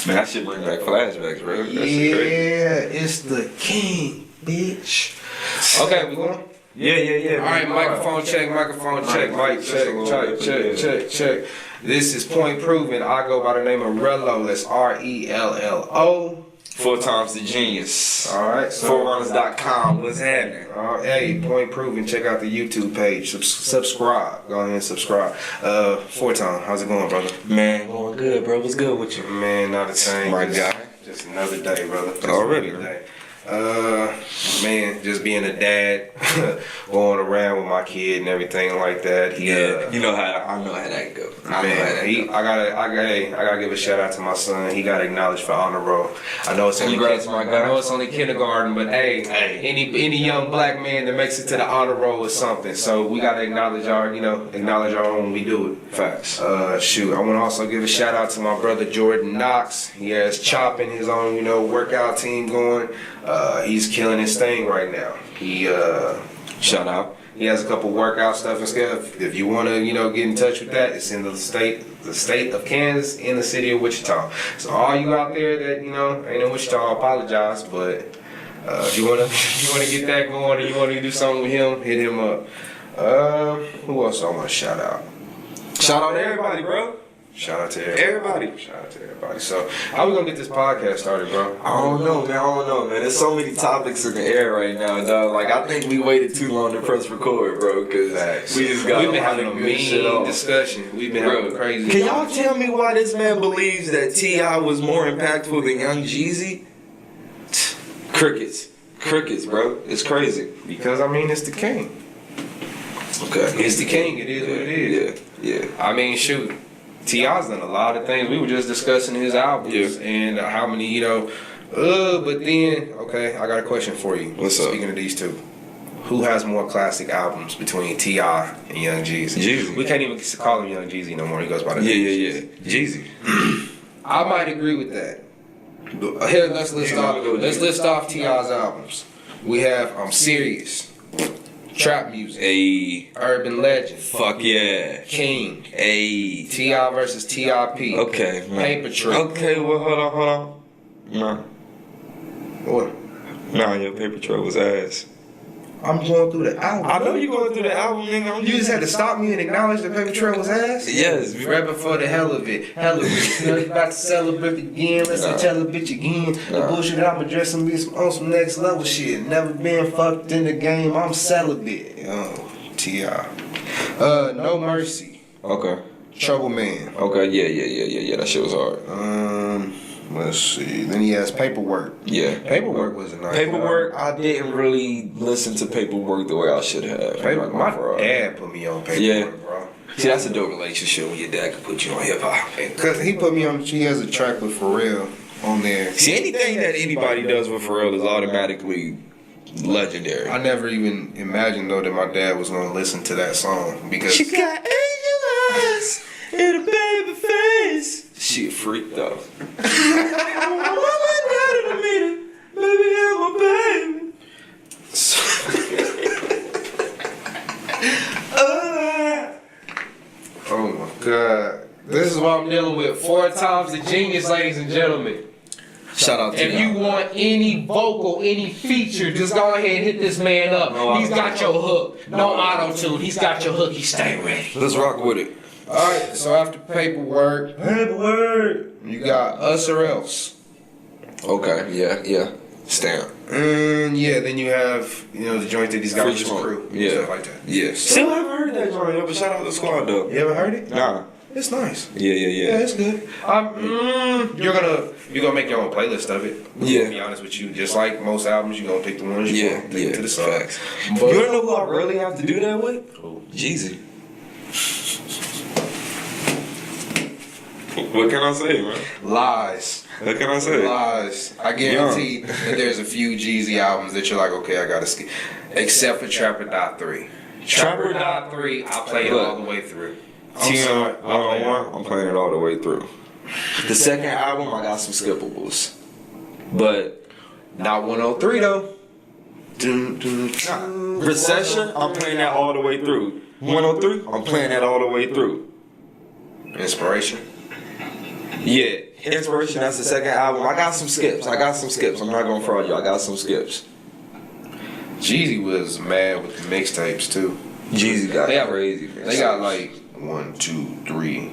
Man, that shit bring back flashbacks, bro. That shit crazy. It's the king, bitch. Okay, we going? Yeah. All right, microphone check. Mic check. This is Point Proven. I go by the name of Rello. That's RELLO. 4 times the genius. All right. Forerunners.com. What's happening? Hey, Point Proven. Check out the YouTube page. Subscribe. Go ahead and subscribe. 4 times. How's it going, brother? Man, going good, bro. What's good with you? Man, not the same. My guy. Just another day, brother. Already. Man, just being a dad, going around with my kid and everything like that. You know how I know how that go. I gotta give a shout out to my son. He got acknowledged for honor roll. I know it's only kindergarten, but hey, any young black man that makes it to the honor roll is something. So we gotta acknowledge our own when we do it. Facts. I want to also give a shout out to my brother Jordan Knox. He has Chopping, his own workout team going. He's killing his thing right now. Shout out. He has a couple workout stuff and stuff. If you want to, get in touch with that, it's in the state of Kansas, in the city of Wichita. So all you out there that ain't in Wichita, I apologize, but if you wanna get that going, or you want to do something with him, hit him up. Who else I want to shout out? Shout out to everybody, bro. Shout out to everybody. So, how we gonna get this podcast started, bro? I don't know, man. There's so many topics in the air right now, dog. Like, I think we waited too long to press record, bro, because we've been having a mean discussion. We've been having crazy. Can y'all tell me why this man believes that T.I. was more impactful than Young Jeezy? Crickets, bro. It's crazy. Because, it's the king. Okay. It's the king. It is what it is. Yeah. Shoot. T.I.'s done a lot of things. We were just discussing his albums and how many, but then, okay, I got a question for you. What's up? Speaking of these two, who has more classic albums between T.I. and Young Jeezy? Jeezy. We can't even call him Young Jeezy no more. He goes by the name. Yeah. Jeezy. I might agree with that. Here, let's list off T.I.'s albums. We have I'm Serious. Trap music. Ayy. Urban Legend. Fuck yeah. King. Ayy. T.I. versus T.I.P. Okay, man. Paper Trail. Okay, well, hold on. Nah. What? Nah, your Paper Trail was ass. I'm going through the album. I know you're going through the album, nigga. You just had to stop me and acknowledge that Paper Trail was ass? Yes. Rapping for the hell of it. He's about to celebrate again. Let's tell a bitch again. The bullshit that I'm addressing me on some next level shit. Never been fucked in the game. I'm celibate. Oh, T.I. No Mercy. Okay. Trouble Man. Okay, yeah. That shit was hard. Let's see. Then he has Paperwork. Yeah. Paperwork was a nice Paperwork, I didn't really listen to Paperwork the way I should have. My dad put me on Paperwork, bro. See, that's a dope relationship when your dad can put you on hip hop. Because he put me on, she has a track with Pharrell on there. See, anything that anybody does with Pharrell is automatically legendary. I never even imagined, though, that my dad was going to listen to that song. Because she got angel eyes and a baby face. She a freak, though. Baby, I'm a baby. Oh my God. This is what I'm dealing with. 4 times the genius, ladies and gentlemen. Shout out to you. If you want any vocal, any feature, just go ahead and hit this man up. He's got your hook. No auto-tune. He's got your hook. He stay ready. Let's rock with it. Alright, so after Paperwork, you got Us or Else. Okay, yeah. Stamp. Then you have, the joint that he's got with his crew. Stuff like that. Yeah. Still haven't heard that joint, but shout out to the squad, though. You ever heard it? Nah. It's nice. Yeah. Yeah, it's good. You're gonna make your own playlist of it. Yeah. To be honest with you, just like most albums, you're gonna pick the ones you want to take to the side. But you wanna know who I really have to do that with? Jeezy. What can I say, man? Lies. What can I say? Lies. I guarantee that there's a few Jeezy albums that you're like, okay, I gotta skip. Except for Trapper Die 3. Trapper Die 3, I played it all the way through. I'm playing it all the way through. The second album, I got some skippables. But Not 103 though. Recession, I'm playing that all the way through. 103, I'm playing that all the way through. Inspiration. Yeah, Inspiration, that's the second album. I got some skips. I'm not gonna fraud you. I got some skips. Jeezy was mad with the mixtapes too. Jeezy got crazy. They got like 1, 2, 3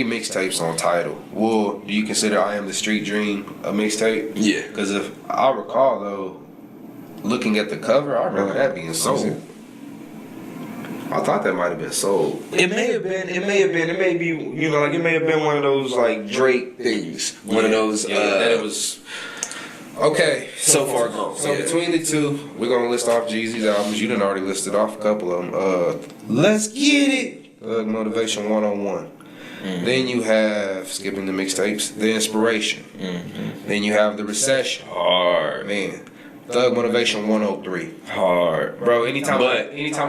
mixtapes on Tidal. Well, do you consider I Am the Street Dream a mixtape? Yeah. Because if I recall though, looking at the cover, I remember that being sold. I thought that might have been sold. It may have been. It may be. You know, like it may have been one of those like Drake things. One of those. That it was. Okay, so far gone. So between the two, we're gonna list off Jeezy's albums. You done already listed off a couple of them. Let's Get It. Motivation 101. Then you have, skipping the mixtapes, The Inspiration. Then you have The Recession. Hard. Man. Thug Motivation 103. Hard. Bro, anytime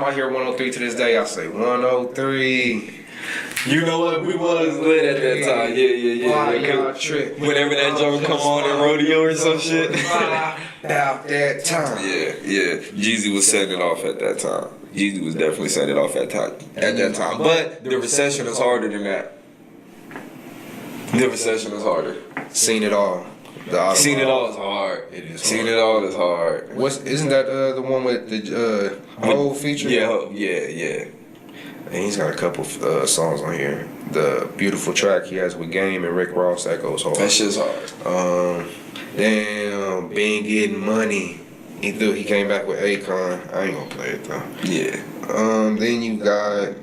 I hear 103 to this day, I say 103. You know what? We was lit at that time. Yeah. Why y'all trip? Whenever that joint come on in rodeo or some shit. About that time. Yeah. Jeezy was setting it off at that time. Jeezy was definitely setting it off at that time. But The Recession is harder than that. The Recession is harder. Seen It All. Seen It All is hard. It is. Seen It All is hard. Isn't that the one with the whole feature? Yeah. And he's got a couple songs on here. The beautiful track he has with Game and Rick Ross, that goes hard. That shit's hard. Been Getting Money. He came back with Akon. I ain't gonna play it though. Yeah. Then you got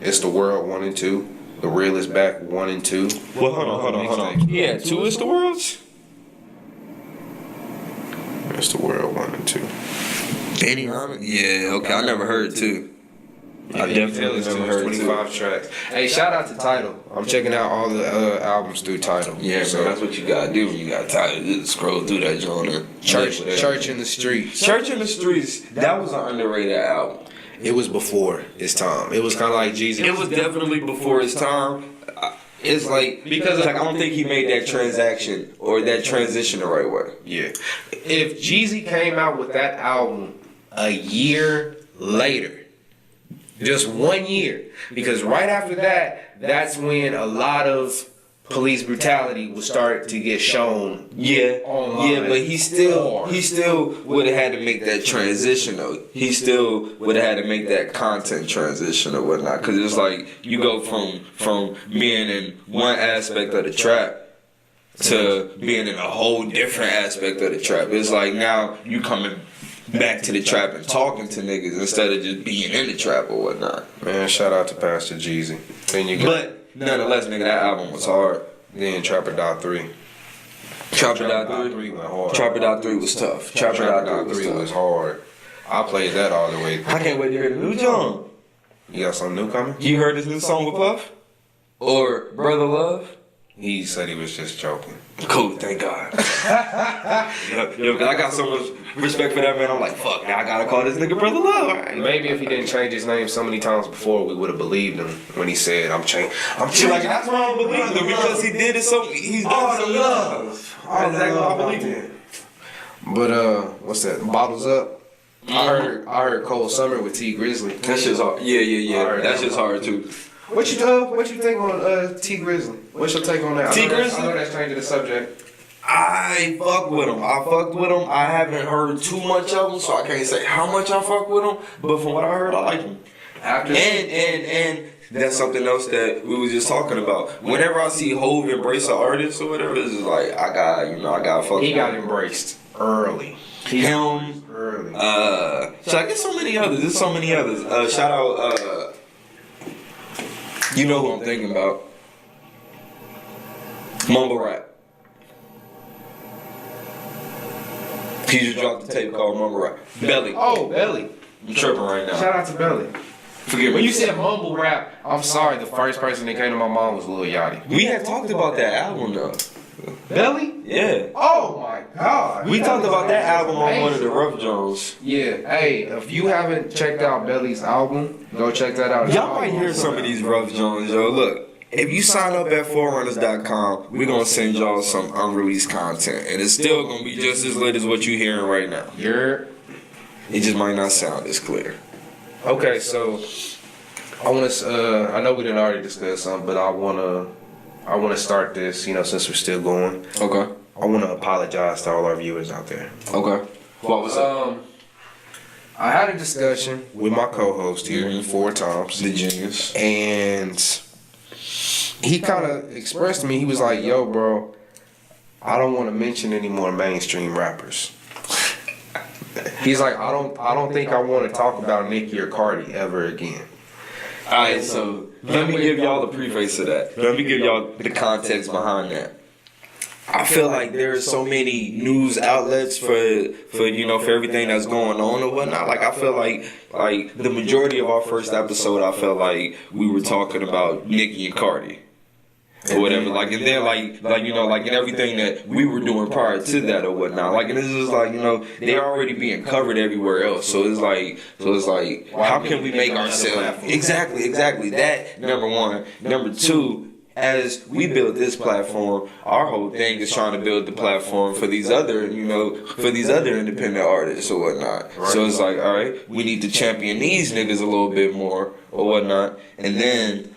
It's the World 1 and 2. The Real Is Back 1 and 2. Well, hold on. Yeah, 2 is the Worlds. It's the World 1 and 2. Benny Yeah, okay. I never heard 2. I definitely never heard 25 tracks. Hey, shout out to Tidal. I'm checking out all the albums through Tidal. Yeah, so that's what you gotta do when you got Tidal. Just scroll through that joint. Church in the Streets. Church in the Streets. That was an underrated album. It was before its time. It was kind of like Jeezy. It was definitely before its time. It's like because I don't think he made that transaction or that transition the right way. Yeah. If Jeezy came out with that album a year later, just 1 year, because right after that, that's when a lot of police brutality would start to get shown. Yeah, online. Yeah, but he still would have had to make that transition though. He still would have had to make that content transition or whatnot, because it's like you go from being in one aspect of the trap to being in a whole different aspect of the trap. It's like now you coming back to the trap and talking to niggas instead of just being in the trap or whatnot. Man, shout out to Pastor Jeezy. Then you But nonetheless, nigga, that album was hard. Then Trapper Dot 3. Trapper Dot 3 went hard. Trapper Dot 3 was tough. Trapper Dot 3 was hard. I played that all the way. I can't wait to hear the new song. You got something new coming? You heard his new song with Puff? Or Brother Love? He said he was just joking. Cool, thank God. Yo, I got so much respect for that man. I'm like, fuck, now I gotta call this nigga Brother Love. Right. Maybe if he didn't change his name so many times before, we would have believed him when he said, I'm changing. Like, that's why I don't believe him, because he did it so, he's done so love. That's exactly why I believe him. But, what's that? Bottles Up? I heard Cold Summer with T Grizzly. That shit's hard. Yeah. That shit's hard too. What you think on T Grizzly? What's your take on that? T Grizzly? I know that's changing the subject. I fucked with him. I haven't heard too much of him, so I can't say how much I fuck with him. But from what I heard, I like him. And that's something else that we was just talking about. Whenever I see Hov embrace an artist or whatever, it's just like I got fuck. He got embraced early. Him. Early. So I get so many others. There's so many others. Shout out. You know who I'm thinking about? Mumble Rap. He just dropped the tape called Mumble Rap. Belly. Oh, Belly. I'm tripping right now. Shout out to Belly. Forgive me. When you said mumble rap, I'm sorry, the first person that came to my mind was Lil Yachty. We had talked about that album though. Belly? Yeah. Oh my God. We talked about that album on one of the Rough Jones. Yeah. Hey, if you haven't checked out Belly's album, go check that out. Y'all might hear some of these Rough Jones, yo. Look, if you sign up at forerunners.com, we're gonna send y'all some unreleased content, and it's still gonna be just as lit as what you're hearing right now. It just might not sound as clear. Okay, so I want to. I know we didn't already discuss something, but I wanna start this. You know, since we're still going. Okay. I want to apologize to all our viewers out there. Okay. What was up? I had a discussion with my co-host here 4 times. The genius. And he kind of expressed to me, he was like, yo, bro, I don't want to mention any more mainstream rappers. He's like, I don't think I want to talk about Nicki or Cardi ever again. Alright, so let me give y'all the preface to that. Let me give y'all the context behind that. I feel like there are so many news outlets for everything that's going on or whatnot. Like I feel like the majority of our first episode, I felt like we were talking about Nicki and Cardi or whatever. Like and then like in everything that we were doing prior to that or whatnot. Like and this is like they're already being covered everywhere else. So it's like how can we make ourselves exactly that number one. Number two. As we build this platform, our whole thing is trying to build the platform for these other, independent artists or whatnot. Right. So it's like, all right, we need to champion these niggas a little bit more or whatnot, and then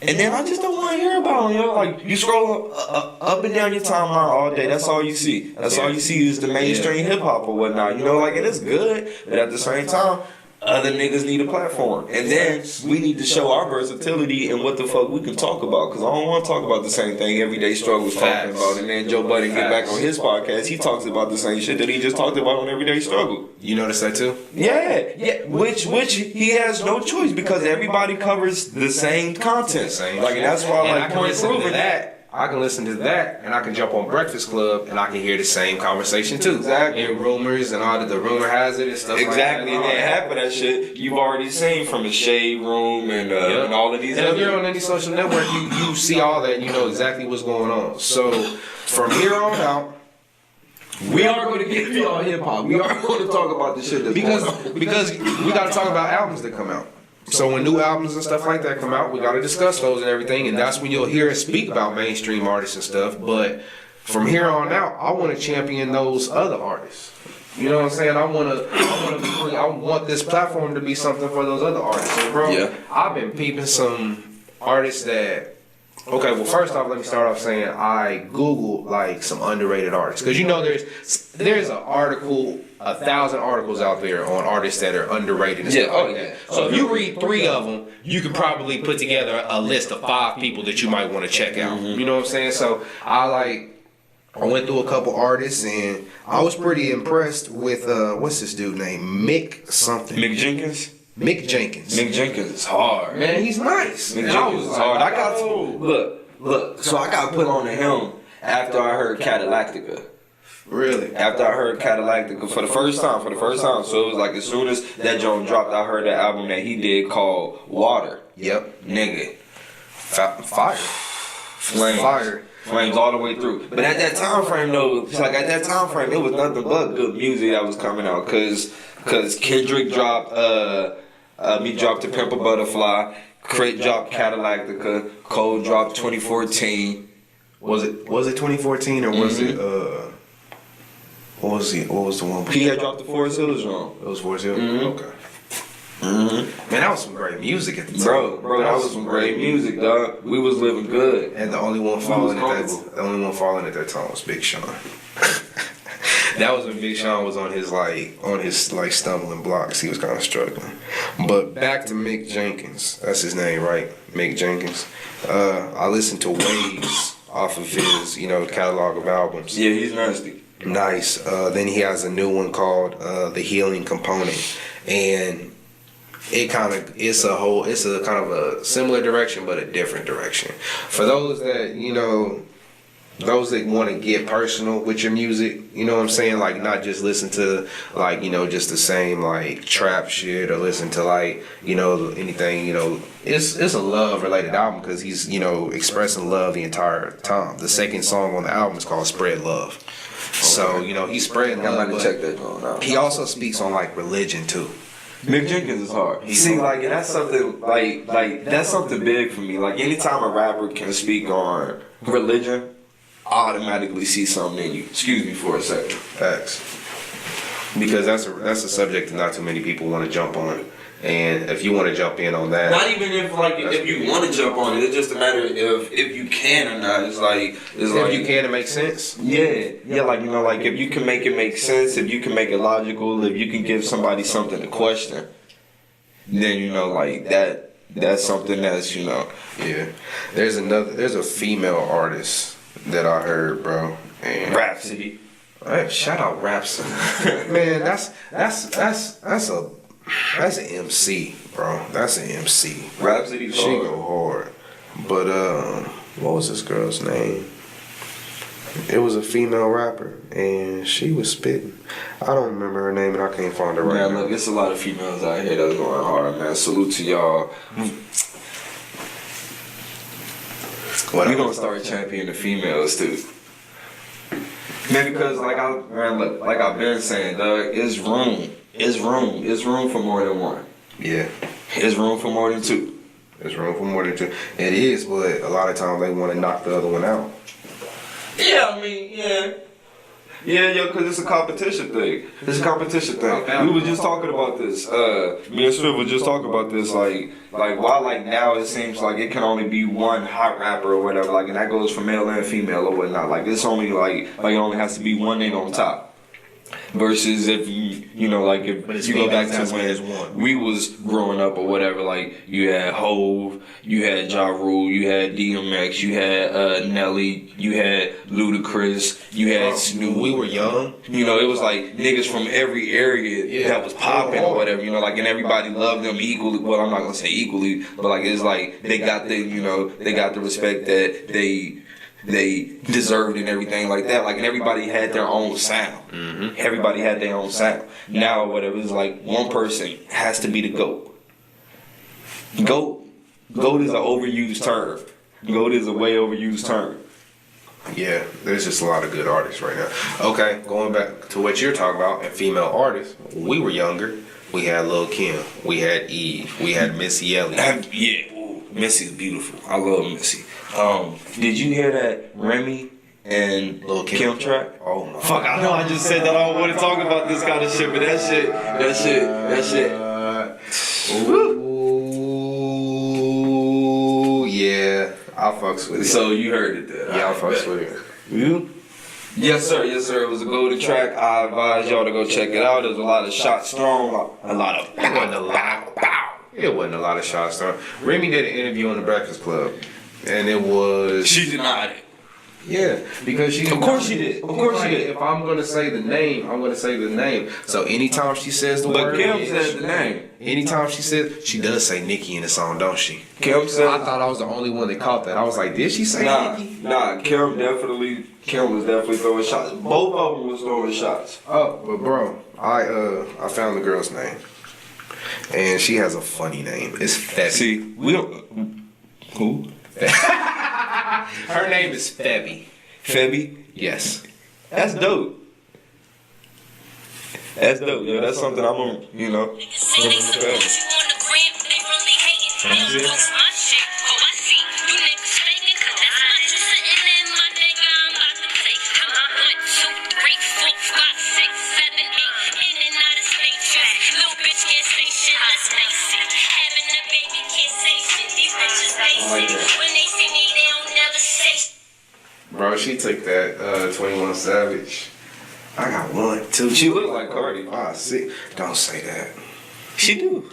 I just don't want to hear about them. Like you scroll up and down your timeline all day, that's all you see. That's all you see is the mainstream hip hop or whatnot. Like it is good, but at the same time. Other niggas need a platform. And then we need to show our versatility and what the fuck we can talk about. Because I don't want to talk about the same thing Everyday Struggles talking about. And then Joe Budden get back on his podcast. He talks about the same shit that he just talked about on Everyday Struggle. You notice that too? Yeah. Which he has no choice because everybody covers the same content. Like, and that's why I like proving that. I can listen to that, and I can jump on Breakfast Club, and I can hear the same conversation too. Exactly. And rumors and all the rumor has it and stuff exactly. like that. And then half of that shit you've already seen from the Shade Room and all of these. And if you're on any social network, you see all that, you know exactly what's going on. So from here on out, we are going to get y'all hip hop. We are going to talk about the shit that's because we got to talk about albums that come out. So when new albums and stuff like that come out, we got to discuss those and everything, and that's when you'll hear us speak about mainstream artists and stuff. But from here on out, I want to champion those other artists. You know what I'm saying? I want this platform to be something for those other artists. So, bro, I've been peeping some artists that. Okay, well, first off, let me start off saying I Googled like some underrated artists because there's an article. 1,000 articles out there on artists that are underrated and stuff like that. So if you read 3 of them, you could probably put together a list of 5 people that you might want to check out. You know what I'm saying? So I went through a couple artists and I was pretty impressed with what's this dude named Mick something. Mick Jenkins. Mick Jenkins is hard. Man, he's nice. Mick Jenkins is hard. I got look. So I got put on to him after I heard Cadillactica. Really? After I heard Cadillactica for the first time. So it was like as soon as that joint dropped, I heard the album that he did called Water. Yep. Nigga. Fire. Flames all the way through. But at that time frame though, it was nothing but good music that was coming out. Cause Kendrick dropped me dropped To Pimp a Butterfly, Crit dropped Cadillactica, Cole dropped 2014. Was it 2014 or was it What was the one? He had dropped the Forest Hills joint. It was Forest Hills? Okay. Man, that was some great music at the time. Bro, that was some great music, dog. We was living good. And the only one falling at that time was Big Sean. That was when Big Sean was on his stumbling blocks. He was kind of struggling. But back to Mick Jenkins. That's his name, right? Mick Jenkins. I listened to Waves off of his, catalog of albums. Yeah, he's nasty. Nice. Then he has a new one called The Healing Component, and it's a kind of a similar direction but a different direction. For those that want to get personal with your music, you know what I'm saying? Like not just listen to just the same trap shit or listen to anything, it's a love related album because he's, expressing love the entire time. The second song on the album is called Spread Love. So, he's spreading love. I'm about to check that one out. He also speaks on religion too. Mick Jenkins is hard. See, like that's something like that's something big for me. Like anytime a rapper can speak on religion, I automatically see something in you. Excuse me for a second. Facts. Because that's a subject that not too many people want to jump on. And if you want to jump in on that, not even if you want to jump on it, it's just a matter of if you can or not. It's like if you can, it makes sense. Yeah, like like if you can make it make sense, if you can make it logical, if you can give somebody something to question, then like that's something that's Yeah, there's a female artist that I heard, bro, and Rhapsody. Hey, shout out Rhapsody. Man, that's an MC, bro. That's an MC. Rhapsody, she go hard. But what was this girl's name? It was a female rapper, and she was spitting. I don't remember her name, and I can't find her right now. Man, look, it's a lot of females out here that's going hard, man. Salute to y'all. We're gonna start championing the females too. Man, because like I've been saying, Doug, it's room for more than one. Yeah. It's room for more than two. There's room for more than two. It is, but a lot of times they want to knock the other one out. Yeah, I mean, yeah. Yeah, because it's a competition thing. It's a competition thing. We were just talking about this. Me and Swift were just talking about this. Like why like now it seems like it can only be one hot rapper or whatever. Like, and that goes for male and female or whatnot. Like it's only like it only has to be one nigga on top. Versus if if you go back to when we was growing up or whatever, like you had Hove, you had Ja Rule, you had DMX, you had Nelly, you had Ludacris, you had Snoop. We were young. It was like niggas from every area that was popping or whatever. And everybody loved them equally. Well, I'm not gonna say equally, but like it's like they got the respect that they deserved and everything like that. Like, and everybody had their own sound. Mm-hmm. Everybody had their own sound. Now, whatever, it's like one person has to be the GOAT. GOAT is an overused term. GOAT is a way overused term. Yeah, there's just a lot of good artists right now. Okay, going back to what you're talking about, and female artists, we were younger. We had Lil' Kim. We had Eve. We had Missy Elliott. Yeah, ooh, Missy's beautiful. I love Missy. Did you hear that Remy and Lil' Kim track? Oh my fuck! I know I just said that I don't want to talk about this kind of shit, but that shit. Ooh, yeah, I fucks with it. So you heard it then? Yeah, I fucks with it. You? Yes, sir. It was a golden track. I advise y'all to go check it out. There's a lot of shots thrown, a lot of It wasn't a lot. It wasn't a lot of shots thrown. Remy did an interview on the Breakfast Club, and it was. She denied it. Yeah, because she. Of course she did. Of course she did. If I'm gonna say the name, I'm gonna say the name. So anytime she says the word, but Kim said the name. Anytime she says, she does say Nicki in the song, don't she? Kim said. I thought I was the only one that caught that. I was like, did she say Nicki? Nah. Kim was definitely throwing shots. Both of them was throwing shots. Oh, but bro, I found the girl's name, and she has a funny name. It's Febby. See, we don't. Who? Her name is Febby. Febby? Yes. That's dope. That's dope, yo. That's something I'm on, Bro, she took that 21 Savage. I got 1, 2. She look like Cardi. 5, 6. Don't say that. She do.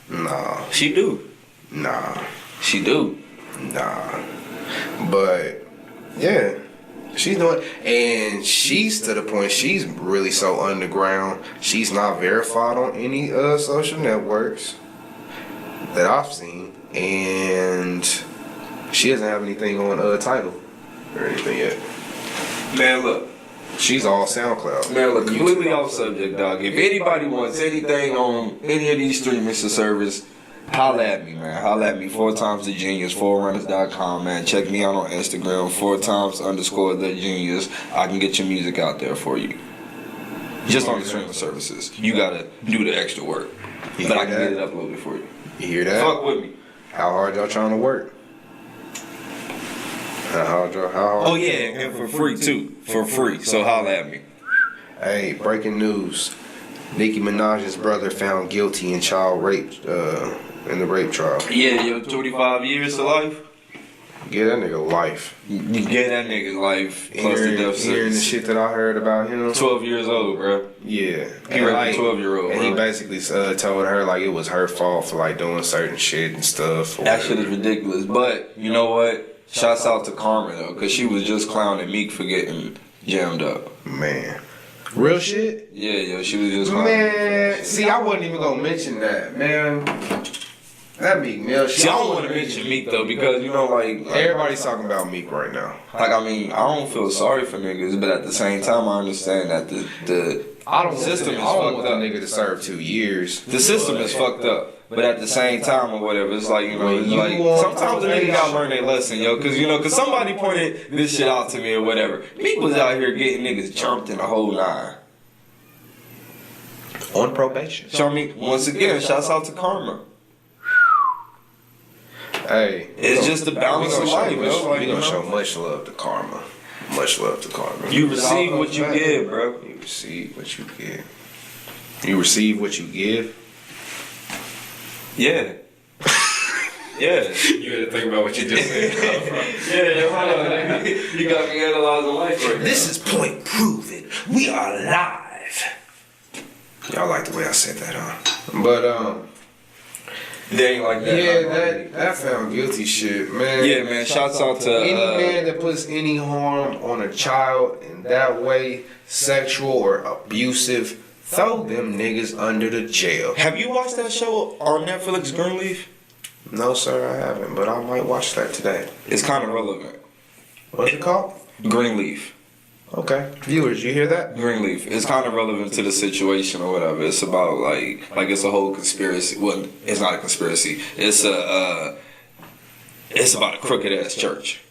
Nah. She do. Nah. She do. Nah. But yeah, she's doing, and she's to the point she's really so underground. She's not verified on any social networks that I've seen, and she doesn't have anything on Tidal or anything yet. Man, look. She's all SoundCloud. Man, look, completely off subject, dog. If anybody wants anything on any of these streaming services, holla at me, man. Holla at me. 4timesthegenius, 4runners.com, man. Check me out on Instagram, 4times_thegenius. I can get your music out there for you. Just on the streaming services. You gotta do the extra work. You But hear I can that? get it uploaded for you. You hear that? Fuck with me. How hard y'all trying to work? How hard? Oh yeah, and for free too. For free. So holla at me. Hey, breaking news. Nicki Minaj's brother found guilty in child rape, in the rape trial. Yeah, yo, 25 years to life. Give that nigga life. You get that nigga life plus the death Hearing the sentence. shit that I heard about him. 12 years old, bro. Yeah. He raped a 12-year-old, And he bro. basically told her like it was her fault for like doing certain shit and stuff. That shit is ridiculous. But you know what? Shouts out to Karma though, cause she was just clowning Meek for getting jammed up. Man. Real shit? Yeah, yo, she was just clowning. Man, see, I wasn't even gonna mention that, man. That Meek Mill shit. See, I don't want to mention Meek though, because you know, like Everybody's talking about Meek right now. like I mean, I don't feel sorry for niggas, but at the same time, I understand that the I don't system is I don't fucked want the up. nigga to serve 2 years. The system is fucked up. But at the same time or whatever, it's like, you know, When it's you like want sometimes a nigga gotta learn their lesson, yo. Cause you know, cause somebody pointed this shit out to me or whatever. Meek was out here getting niggas jumped in the whole line. On probation. So I mean, once again, shouts out to Karma. Hey, It's just the balance of life, yo. Like, we you gonna show know, much love to Karma. Much love to Karma. you receive what you give, bro. You receive what you give. You receive what you give. Yeah. Yeah. You had to think about what you just said. Yeah, you got me analyzing life right now. This is point proven. We are live. Y'all like the way I said that, huh? But They ain't like that. yeah, that found guilty shit, man. Yeah, man. Shouts out to Any man that puts any harm on a child in that way, sexual or abusive, throw them niggas under the jail. Have you watched that show on Netflix, Greenleaf? No, sir, I haven't, but I might watch that today. It's kind of relevant. What's it called? Greenleaf. Okay. Viewers, you hear that? Greenleaf. It's kind of relevant to the situation or whatever. It's about like it's a whole conspiracy. Well, it's not a conspiracy. It's it's about a crooked ass church.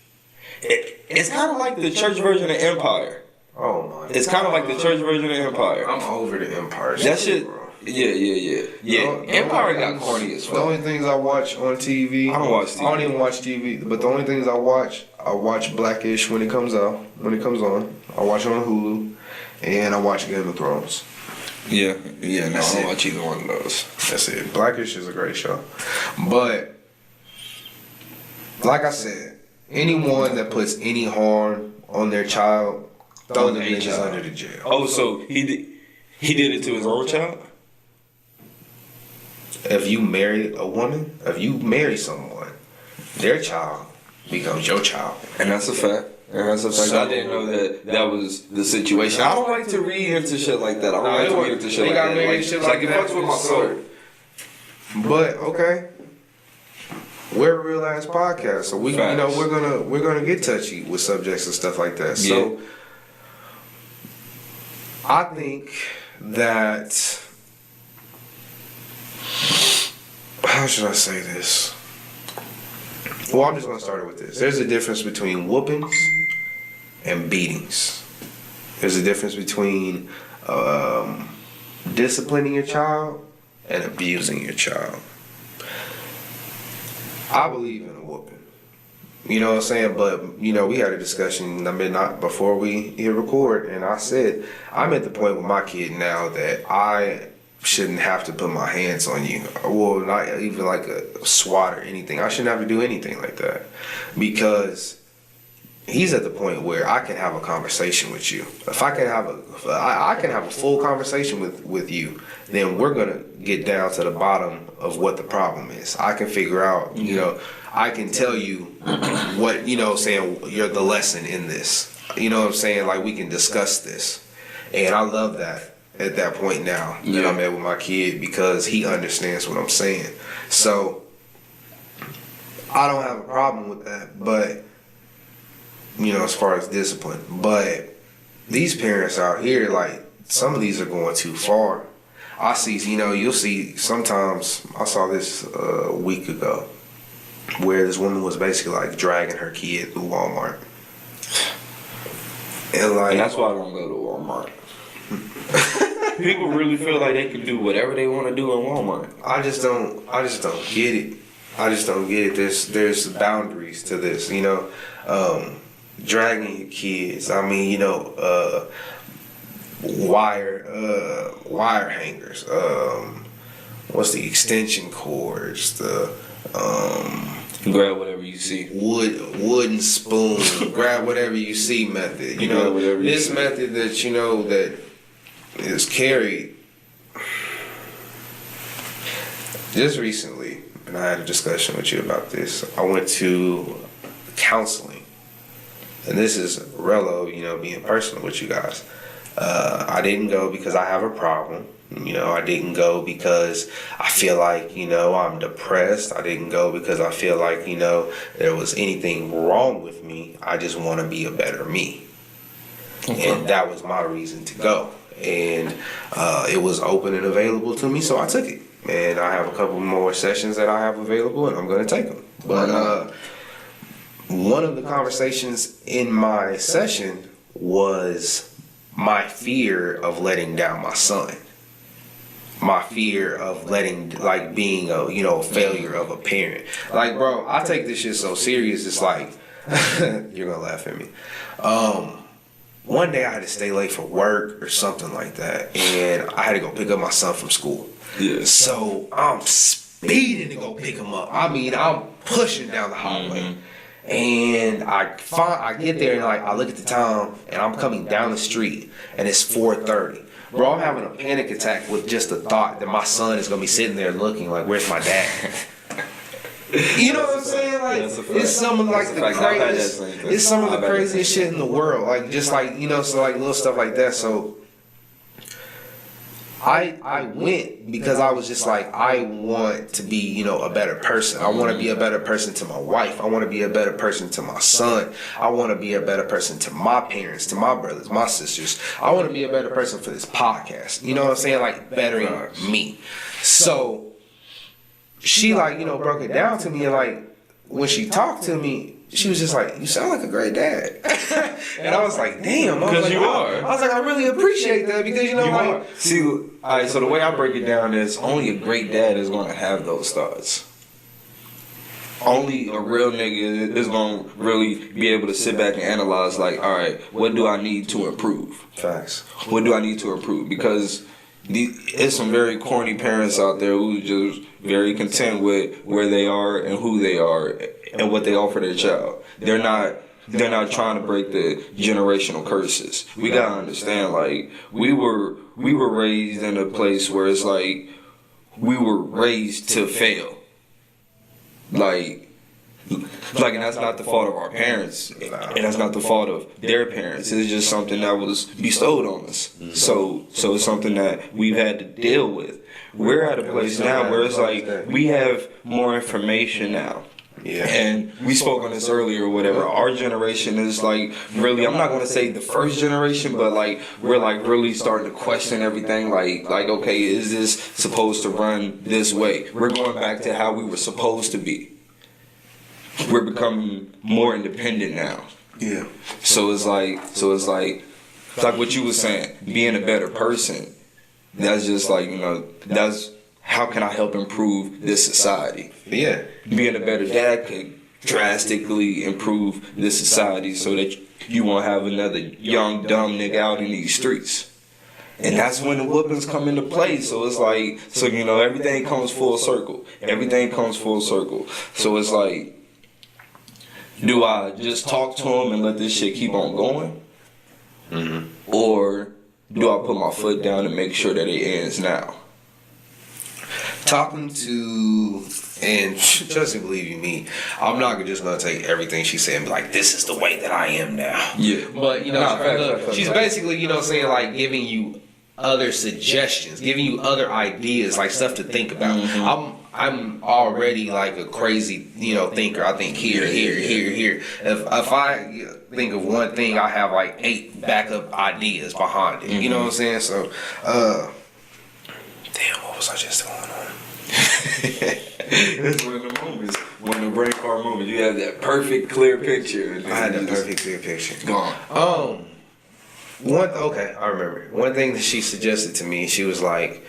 It's kind of like the church version of Empire. Oh my. It's kind of like the church version of Empire. I'm over the Empire. That shit. bro. Yeah. Empire got corny as The fuck. only things I watch on TV. I don't watch TV. I don't even watch TV. But the only things I watch Blackish when it comes out, when it comes on. I watch it on Hulu, and I watch Game of Thrones. Yeah. No, I That's don't it. watch either one of those. That's it. Blackish is a great show, but like I said, anyone that puts any harm on their child, throw them niggas under the jail. Oh, so he did it to his own child? If you marry a woman, if you marry someone, their child becomes your child. And that's a fact. So- I didn't know that was the situation. I don't like to read into shit like that. I don't Nah, like to they read into shit they like gotta that. make Like, shit it's like it that. fucks with my soul. But okay, we're a real ass podcast, so we Facts. we're gonna get touchy with subjects and stuff like that. So I think that how should I say this? Well, I'm just gonna start it with this. There's a difference between whoopings and beatings. There's a difference between disciplining your child and abusing your child. I believe in a whooping. You know what I'm saying? But, you know, we had a discussion, not before we hit record, and I said, I'm at the point with my kid now that I shouldn't have to put my hands on you. Well, not even like a swat or anything. I shouldn't have to do anything like that. Because he's at the point where I can have a conversation with you. If I can have I can have a full conversation with you, then we're gonna get down to the bottom of what the problem is. I can figure out, you know, I can tell you what, you know, saying you're the lesson in this. You know what I'm saying? Like, we can discuss this. And I love that at that point now that I'm at with my kid, because he understands what I'm saying. So I don't have a problem with that, but you know, as far as discipline. But these parents out here, like, some of these are going too far. I see, you know, you'll see sometimes, I saw this a week ago, where this woman was basically like dragging her kid through Walmart. And like, And that's why I don't go to Walmart. People really feel like they can do whatever they want to do in Walmart. I just don't get it. I just don't get it. There's boundaries to this, you know. Dragging your kids. I mean, you know, wire hangers. What's the extension cords? The grab whatever you see. Wooden spoon. Grab whatever you see method. You know, this method that you know that is carried. Just recently, and I had a discussion with you about this. I went to counseling, and this is Rello, you know, being personal with you guys. I didn't go because I have a problem. You know, I didn't go because I feel like, you know, I'm depressed. I didn't go because I feel like, you know, there was anything wrong with me. I just want to be a better me. Okay. And that was my reason to go. And it was open and available to me, so I took it. And I have a couple more sessions that I have available, and I'm going to take them. But one of the conversations in my session was my fear of letting down my son. My fear of being a, you know, a failure of a parent. Like, bro, I take this shit so serious. It's like, you're gonna laugh at me. One day I had to stay late for work or something like that, and I had to go pick up my son from school. Yeah. So I'm speeding to go pick him up. I mean, I'm pushing down the hallway. And I get there and like I look at the time and I'm coming down the street and it's 4:30. Bro, I'm having a panic attack with just the thought that my son is gonna be sitting there looking like, where's my dad? You know what I'm saying? Like, it's some of like the craziest. It's some of the craziest shit in the world. Like, just like, you know, so like little stuff like that. So I went because I was just like, I want to be, you know, a better person. I want to be a better person to my wife. I want to be a better person to my son. I want to be a better person to my parents, to my brothers, my sisters. I want to be a better person for this podcast. You know what I'm saying? Like, bettering me. So she, like, you know, broke it down to me, and like when she talked to me, she was just like, you sound like a great dad. And I was like, damn. Because you are. I was like, I really appreciate that because, you know, like. See, all right, so the way I break it down is only a great dad is going to have those thoughts. Only a real nigga is going to really be able to sit back and analyze, like, all right, what do I need to improve? Facts. What do I need to improve? Because there's some very corny parents out there who just very content with where they are and who they are and what they offer their child. They're not trying to break the generational curses. We gotta understand, like, we were raised in a place where it's like we were raised to fail. Like, and that's not the fault of our parents, and that's not the fault of their parents. It's just something that was bestowed on us. So it's something that we've had to deal with. We're at a place now where it's like we have more information now. Yeah. And we spoke on this earlier or whatever. Our generation is like really, I'm not going to say the first generation, but like we're like really starting to question everything. Like okay, is this supposed to run this way? We're going back to how we were supposed to be. We're becoming more independent now. Yeah. So it's like what you were saying, being a better person. That's just like, you know, that's how can I help improve this society? Yeah. Being a better dad could drastically improve this society so that you won't have another young, dumb nigga out in these streets. And that's when the whoopings come into play. So it's like, so, you know, everything comes full circle. Everything comes full circle. So it's like, do I just talk to him and let this shit keep on going? Mm-hmm. Or do I put my foot down and make sure that it ends now? Talking to, and just believe you me, I'm not just gonna take everything she said and be like, this is the way that I am now. Yeah. But, you know, she's basically, you know, saying like giving you other suggestions, giving you other ideas, like stuff to think about. Mm-hmm. I'm already like a crazy, you know, thinker. I think here. If I think of one thing, I have like 8 backup ideas behind it. Mm-hmm. You know what I'm saying? So, damn, what was I just going on? It's one of the moments, one of the brain fart moments. You have that perfect clear picture. I had that perfect clear picture. Gone. Okay, I remember. One thing that she suggested to me, she was like,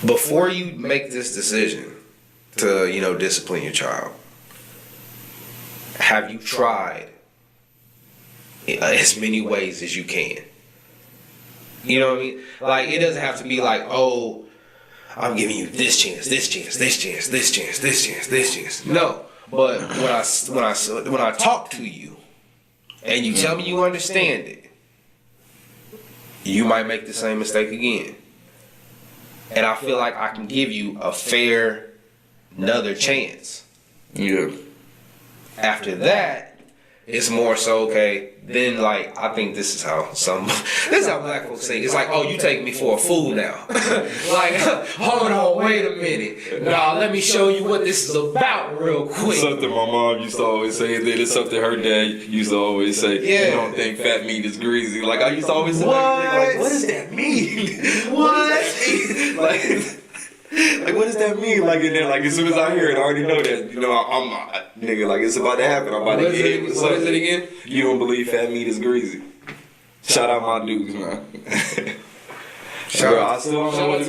before you make this decision to, discipline your child, have you tried as many ways as you can? You know what I mean? Like, it doesn't have to be like, oh, I'm giving you this chance, this chance, this chance, this chance, this chance, this chance. No, but when I talk to you and you tell me you understand it, you might make the same mistake again. And I feel like I can give you a fair another chance. Yeah. After that, it's more so, okay, then like, I think this is how black folks say it. It's like, oh, you take me for a fool now. Like, hold on, wait a minute. Nah, let me show you what this is about real quick. Something my mom used to always say, and then it's something her dad used to always say, you don't think fat meat is greasy. Like, I used to always say, like, what does that mean? What? Like, what does that mean? Like, and then, like, as soon as I hear it, I already know that, I'm nigga, like, it's about to happen. I'm about to get hit with something. What is it again? You don't believe fat meat is greasy. Shout out my dudes, man. Shout out to your moms,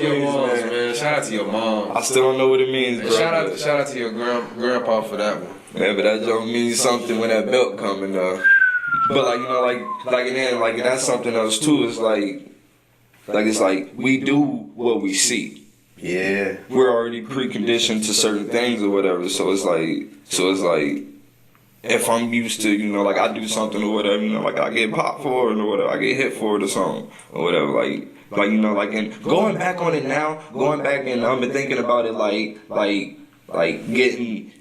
man. Shout out to your mom. I still don't know what it means, bro. Shout out to your grandpa for that one. Man, but that don't mean something when that belt coming up. But like, and then, like, that's something else too. It's it's like we do what we see. Yeah, we're already preconditioned to certain things or whatever. So it's like, if I'm used to, like, I do something or whatever, like, I get popped for it or whatever, I get hit for it or something or whatever, like, and going back on it now, going back and I've been thinking about it, like getting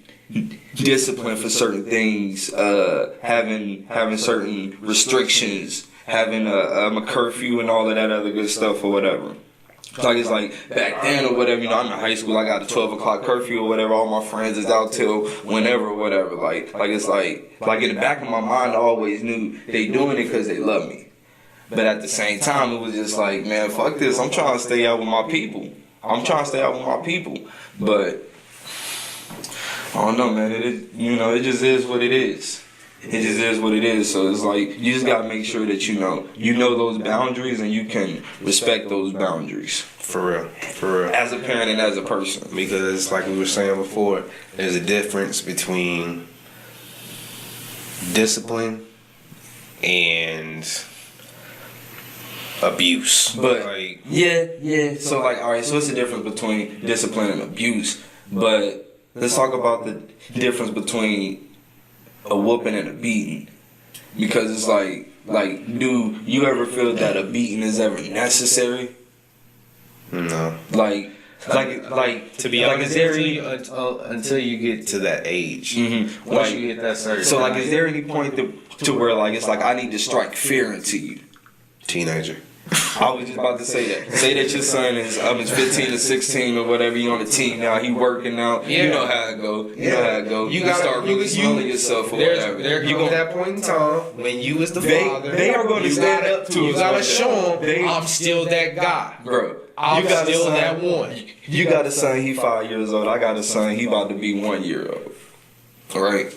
disciplined for certain things, having certain restrictions, having a curfew and all of that other good stuff or whatever. Like, it's like back then or whatever, I'm in high school, I got a 12 o'clock curfew or whatever, all my friends is out till whenever or whatever. Like it's like in the back of my mind, I always knew they doing it because they love me. But at the same time, it was just like, man, fuck this, I'm trying to stay out with my people. But I don't know, man, it just is what it is. It just is what it is. So it's like, you just gotta make sure that you know those boundaries and you can respect those boundaries. For real. As a parent and as a person. Because like we were saying before, there's a difference between discipline and abuse. But like, yeah. So like, all right, so it's the difference between discipline and abuse. But let's talk about the difference between a whooping and a beating, because it's like, do you ever feel that a beating is ever necessary? No. Like to be honest, until you get to that age. Mm-hmm. Once you hit that certain. So like, is there any point to where like it's like I need to strike fear into you? Teenager. I was just about to say that. Say that your son is 15 or 16 or whatever. You on the team now. He working out. Yeah. You know how it go. You gotta start really smelling yourself or whatever. There comes that point in time when you as the father, they are going to stand up to us. You gotta show them I'm still that guy, bro. I'm still that one. You got a son. He 5 years old. I got a son. He about to be 1 year old. All right.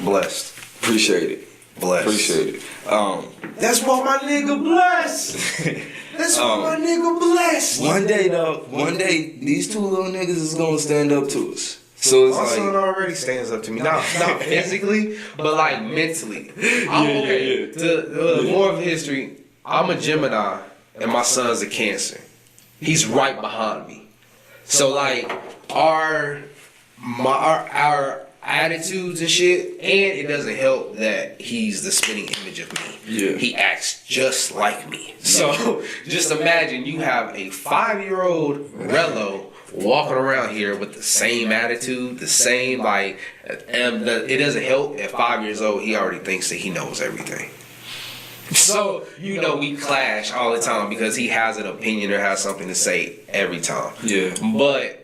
Blessed. Appreciate it. Blessed. Appreciate it. That's why my nigga blessed. That's why my nigga blessed. One day, these two little niggas is gonna stand up to us. So it's my like, son already stands up to me. Not physically, but like mentally. I'm okay. To more of history, I'm a Gemini and my son's a Cancer. He's right behind me. So like our attitudes and shit, and it doesn't help that he's the spitting image of me. Yeah. He acts just like me. So just imagine you have a 5-year-old Rello walking around here with the same attitude, the same it doesn't help at 5 years old he already thinks that he knows everything. So we clash all the time because he has an opinion or has something to say every time. Yeah. But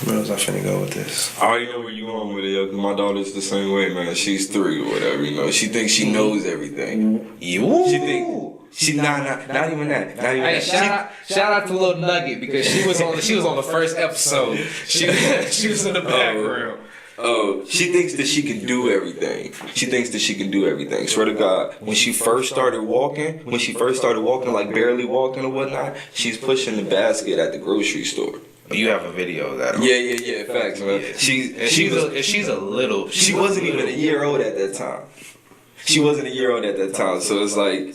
Where was I finna go with this? I already know where you going with it, yo, because my daughter's the same way, man. She's 3 or whatever, you know. She thinks she knows everything. You? She think she not even that. Not even Hey, that. shout out to Little Nugget because she was on the first episode. She was in the background. Oh, she thinks that she can do everything. She thinks that she can do everything. Swear to God, when she first started walking, like barely walking or whatnot, she's pushing the basket at the grocery store. You have a video of that. Yeah. Facts, man. Yeah. She wasn't even a year old at that time. She wasn't a year old at that time, so it's like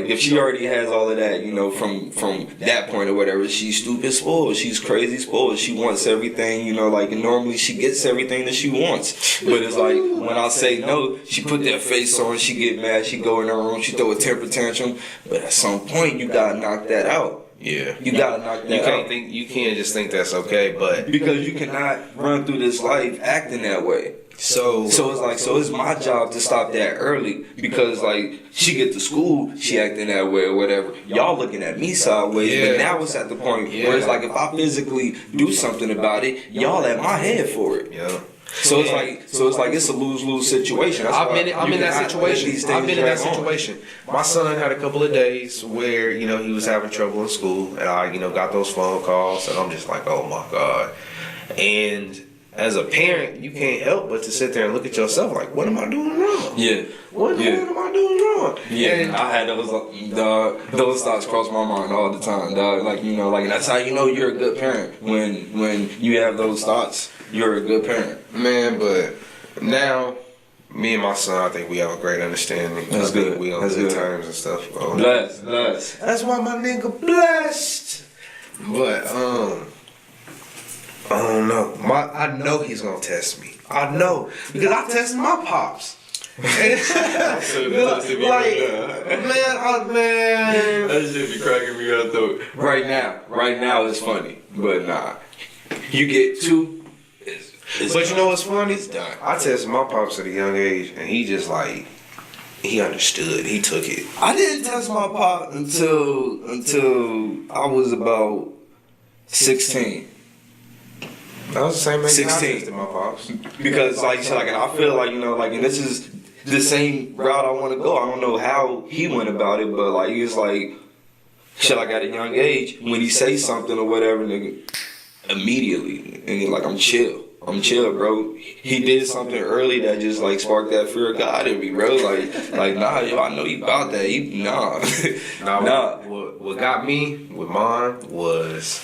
if she already has all of that, you know, from that point or whatever, she's stupid spoiled, she's crazy spoiled, she wants everything, you know, like normally she gets everything that she wants, but it's like when I say no, she put that face on, she get mad, she go in her room, she throw a temper tantrum, but at some point you gotta knock that out. Yeah, you gotta knock that out. You can't just think that's okay, but because you cannot run through this life acting that way. So it's my job to stop that early because like she get to school, she acting that way or whatever. Y'all looking at me sideways, but now it's at the point where it's like if I physically do something about it, y'all at my head for it. Yeah. So it's like it's a lose-lose situation. I'm in that situation. My son had a couple of days where, you know, he was having trouble in school and I, you know, got those phone calls and I'm just like, oh my God. And as a parent, you can't help but to sit there and look at yourself like, what am I doing wrong? Yeah. What am I doing wrong? Yeah, and I had those thoughts cross my mind all the time, dog. Like, you know, like that's how you know you're a good parent. When you have those thoughts, you're a good parent. Man, but now me and my son, I think we have a great understanding. That's good. We on good terms and stuff. Blessed. That's why my nigga blessed. But I don't know. I know he's gonna test me. I know because I tested my pops. Man, that shit be cracking me up though. Right now it's funny, but nah. You get 2. But you know what's funny? I tested my pops at a young age, and he just like he understood. He took it. I didn't test my pop until I was about 16. That was the same age 16. I my pops. Because like and I feel like, you know, like, and this is the same route I want to go. I don't know how he went about it, but like he was like, shit, like at a young age, when he say something or whatever, nigga, immediately, and like I'm chill, bro. He did something early that just like sparked that fear of God in me, bro. Like nah, yo, I know you about that. Nah. What got me with mine was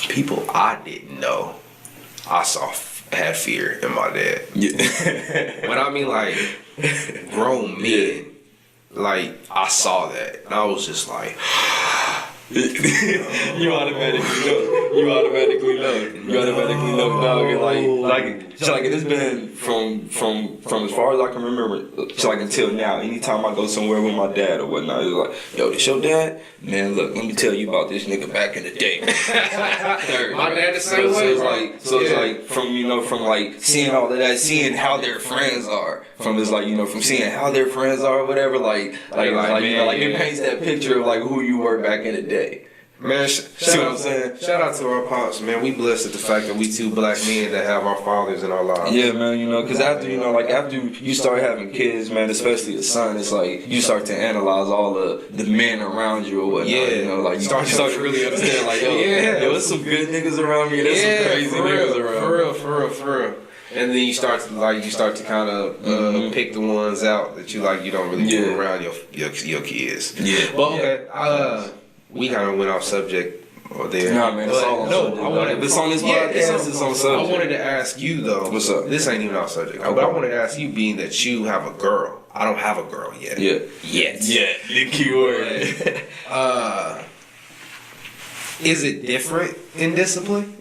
people I didn't know. I saw had fear in my dad. Yeah. When I mean like grown men, like I saw that and I was just like. You automatically know, dog. Like it's been from as far as I can remember, like until now. Anytime I go somewhere with my dad or whatnot, it's like, yo, this your dad? Man, look, let me tell you about this nigga back in the day. My dad the same way. So it's like from like seeing all of that, seeing how their friends are. From seeing how their friends are or whatever, it paints that picture of like who you were back in the day. Man, shout out to our pops, man. We blessed at the fact that we 2 black men that have our fathers in our lives. Yeah, man, you know, because after you start having kids, man, especially a son, it's like you start to analyze all the men around you or whatnot. Yeah. You know, like you start to really understand, like, yo, there's some good niggas around me, and there's some crazy niggas around me. For real. And then you start to kind of pick the ones out that you like. You don't really do around your kids. Yeah. But okay, we kind of went off subject there. Nah, man, it's all on subject. It's on this podcast. It's on subject. I wanted to ask you though. What's up? This ain't even off subject. But I wanted to ask you, being that you have a girl. I don't have a girl yet. Yeah. Yet. Yeah. The key word. Is it different in discipline?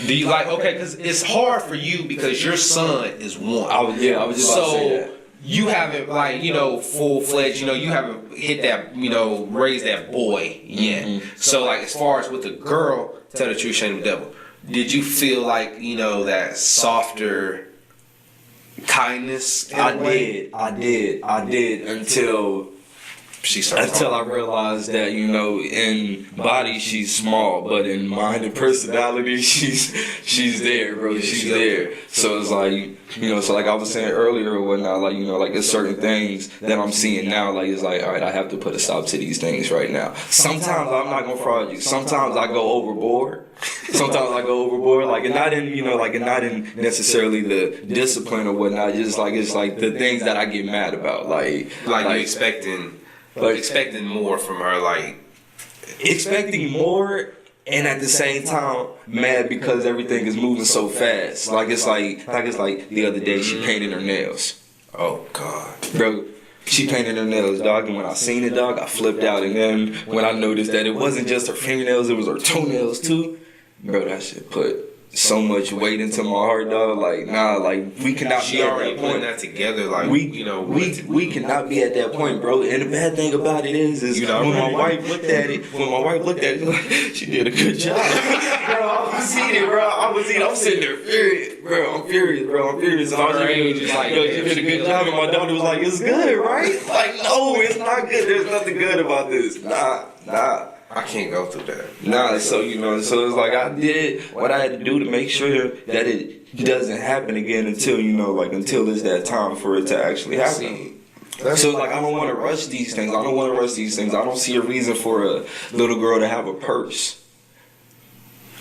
Do you like, okay, because it's hard for you because your son is 1. I was just about to say that. You haven't, like, you know, full-fledged, you know, you haven't hit that, you know, raised that boy yet. Mm-hmm. So, like, as far as with the girl, tell the truth, shame the devil. Did you feel like, you know, that softer kindness? I did until she starts until I realized that, you know, in body she's small, but in mind and personality she's there, bro. She's there. So it's like, you know, so like I was saying earlier or whatnot, like, you know, like there's certain things that I'm seeing now, like it's like, all right, I have to put a stop to these things right now. Sometimes I'm not gonna fraud you. Sometimes I go overboard. Like, and not in, you know, like, and not in necessarily the discipline or whatnot. Just like, it's like the things that I get mad about, like you expecting more from her, like expecting more, and at the same time mad because everything is moving so fast. Like it's like the other day she painted her nails. Oh God, bro. She painted her nails, dog, and when I seen it, dog, I flipped out. And then when I noticed that it wasn't just her fingernails, it was her toenails too, bro, that shit put so much weight into my heart, dog. Like, nah, like we cannot she be at already that putting point. that together, like we cannot be at that point, bro. And the bad thing about it is when my wife looked at it, like, she did a good job. Bro, I was eating, I'm sitting there furious, bro. I'm furious. And I was just like, yo, you did a good job. And my daughter was like, it's good, right? Like, no, it's not good. There's nothing good about this. Nah. I can't go through that. Nah, so, you know, so it's like I did what I had to do to make sure that it doesn't happen again until, you know, like until it's that time for it to actually happen. So like I don't want to rush these things. I don't see a reason for a little girl to have a purse.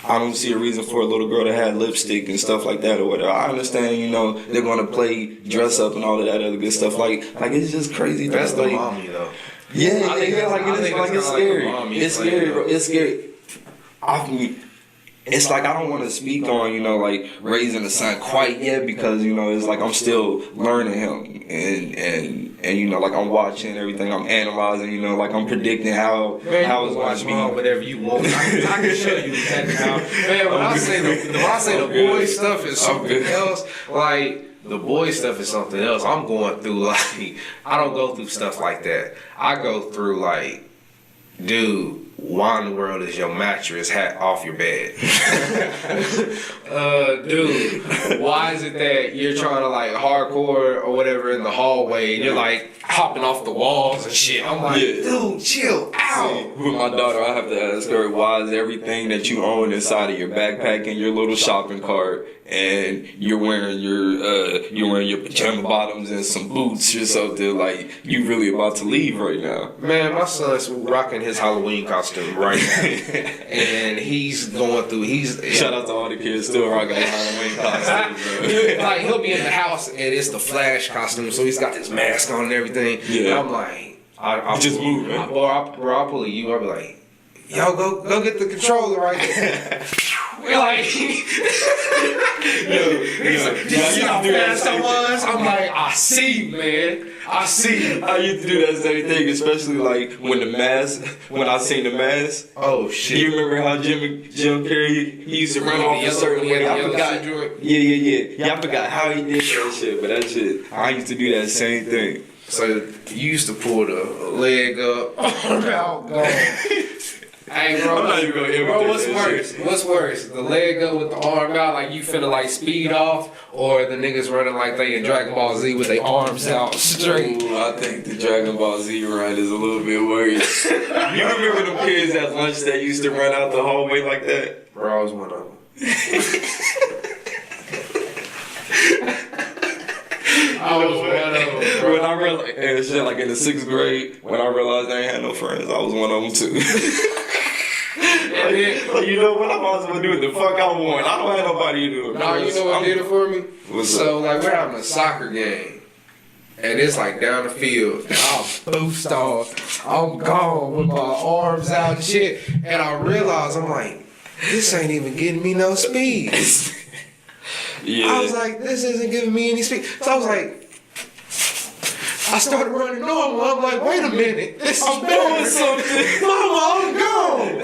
I don't see a reason for a little girl to have lipstick and stuff like that or whatever. I understand, you know, they're gonna play dress up and all of that other good stuff. Like it's just crazy. That's the like, mommy though. Yeah, it's scary. It's scary, bro. It's scary. It's like I don't want to speak on, you know, like raising a son quite yet because, you know, it's like I'm still learning him and you know, like I'm watching everything, I'm analyzing, you know, like I'm predicting how it's going to be. Whatever you want, I can show you exactly how. Man, when I say the boy stuff is something else, like. The boy stuff is something else. I'm going through like, I don't go through stuff like that. I go through like, dude, why in the world is your mattress hat off your bed? Dude, why is it that you're trying to like hardcore or whatever in the hallway and you're like hopping off the walls and shit? I'm like, dude, chill out. With my daughter, I have to ask her, why is everything that you own inside of your backpack and your little shopping cart, and you're wearing your pajama bottoms and some boots or something, like you really about to leave right now? Man, my son's rocking his Halloween costume right now, and he's going through. Shout out to all the kids still rocking their Halloween costumes, bro. He'll be in the house and it's the Flash costume, so he's got this mask on and everything. Yeah, and I'm like, I'll just move, man. I'll pull you. I'll be like, yo, go get the controller right there. We're like, did you see how fast I was? I'm like, I see, man. I see. I used to do that same thing, especially like when I seen the mask. Oh shit! You remember how Jim Carrey he used to run off a certain way? I forgot. Yeah. I forgot how he did that shit, but that shit, I used to do that same thing. So you used to pull the leg up, arm out, go. Hey, bro, I'm not even gonna imitate what's that worse? shit. What's worse? The leg up with the arm out, like you finna like speed off, or the niggas running like they in Dragon Ball Z with their arms out straight? Ooh, I think the Dragon Ball Z run is a little bit worse. You remember them kids at lunch that used to run out the hallway like that? Bro, I was one of them. I was one of them, bro. When I realized, and shit, like in the 6th grade, when I realized I ain't had no friends, I was one of them too. Like, you know what? I might as well do what the fuck I want. I don't have nobody to do it. No, you know what did it for me? What's so, like, we're having a soccer game. And it's like down the field. And I'm boost off. I'm gone with my arms out and shit. And I realized, I'm like, this ain't even getting me no speed. Yeah. I was like, this isn't giving me any speed. So I was like, I started running normal. I'm like, wait a minute. This is doing something. Mama, I'm gone.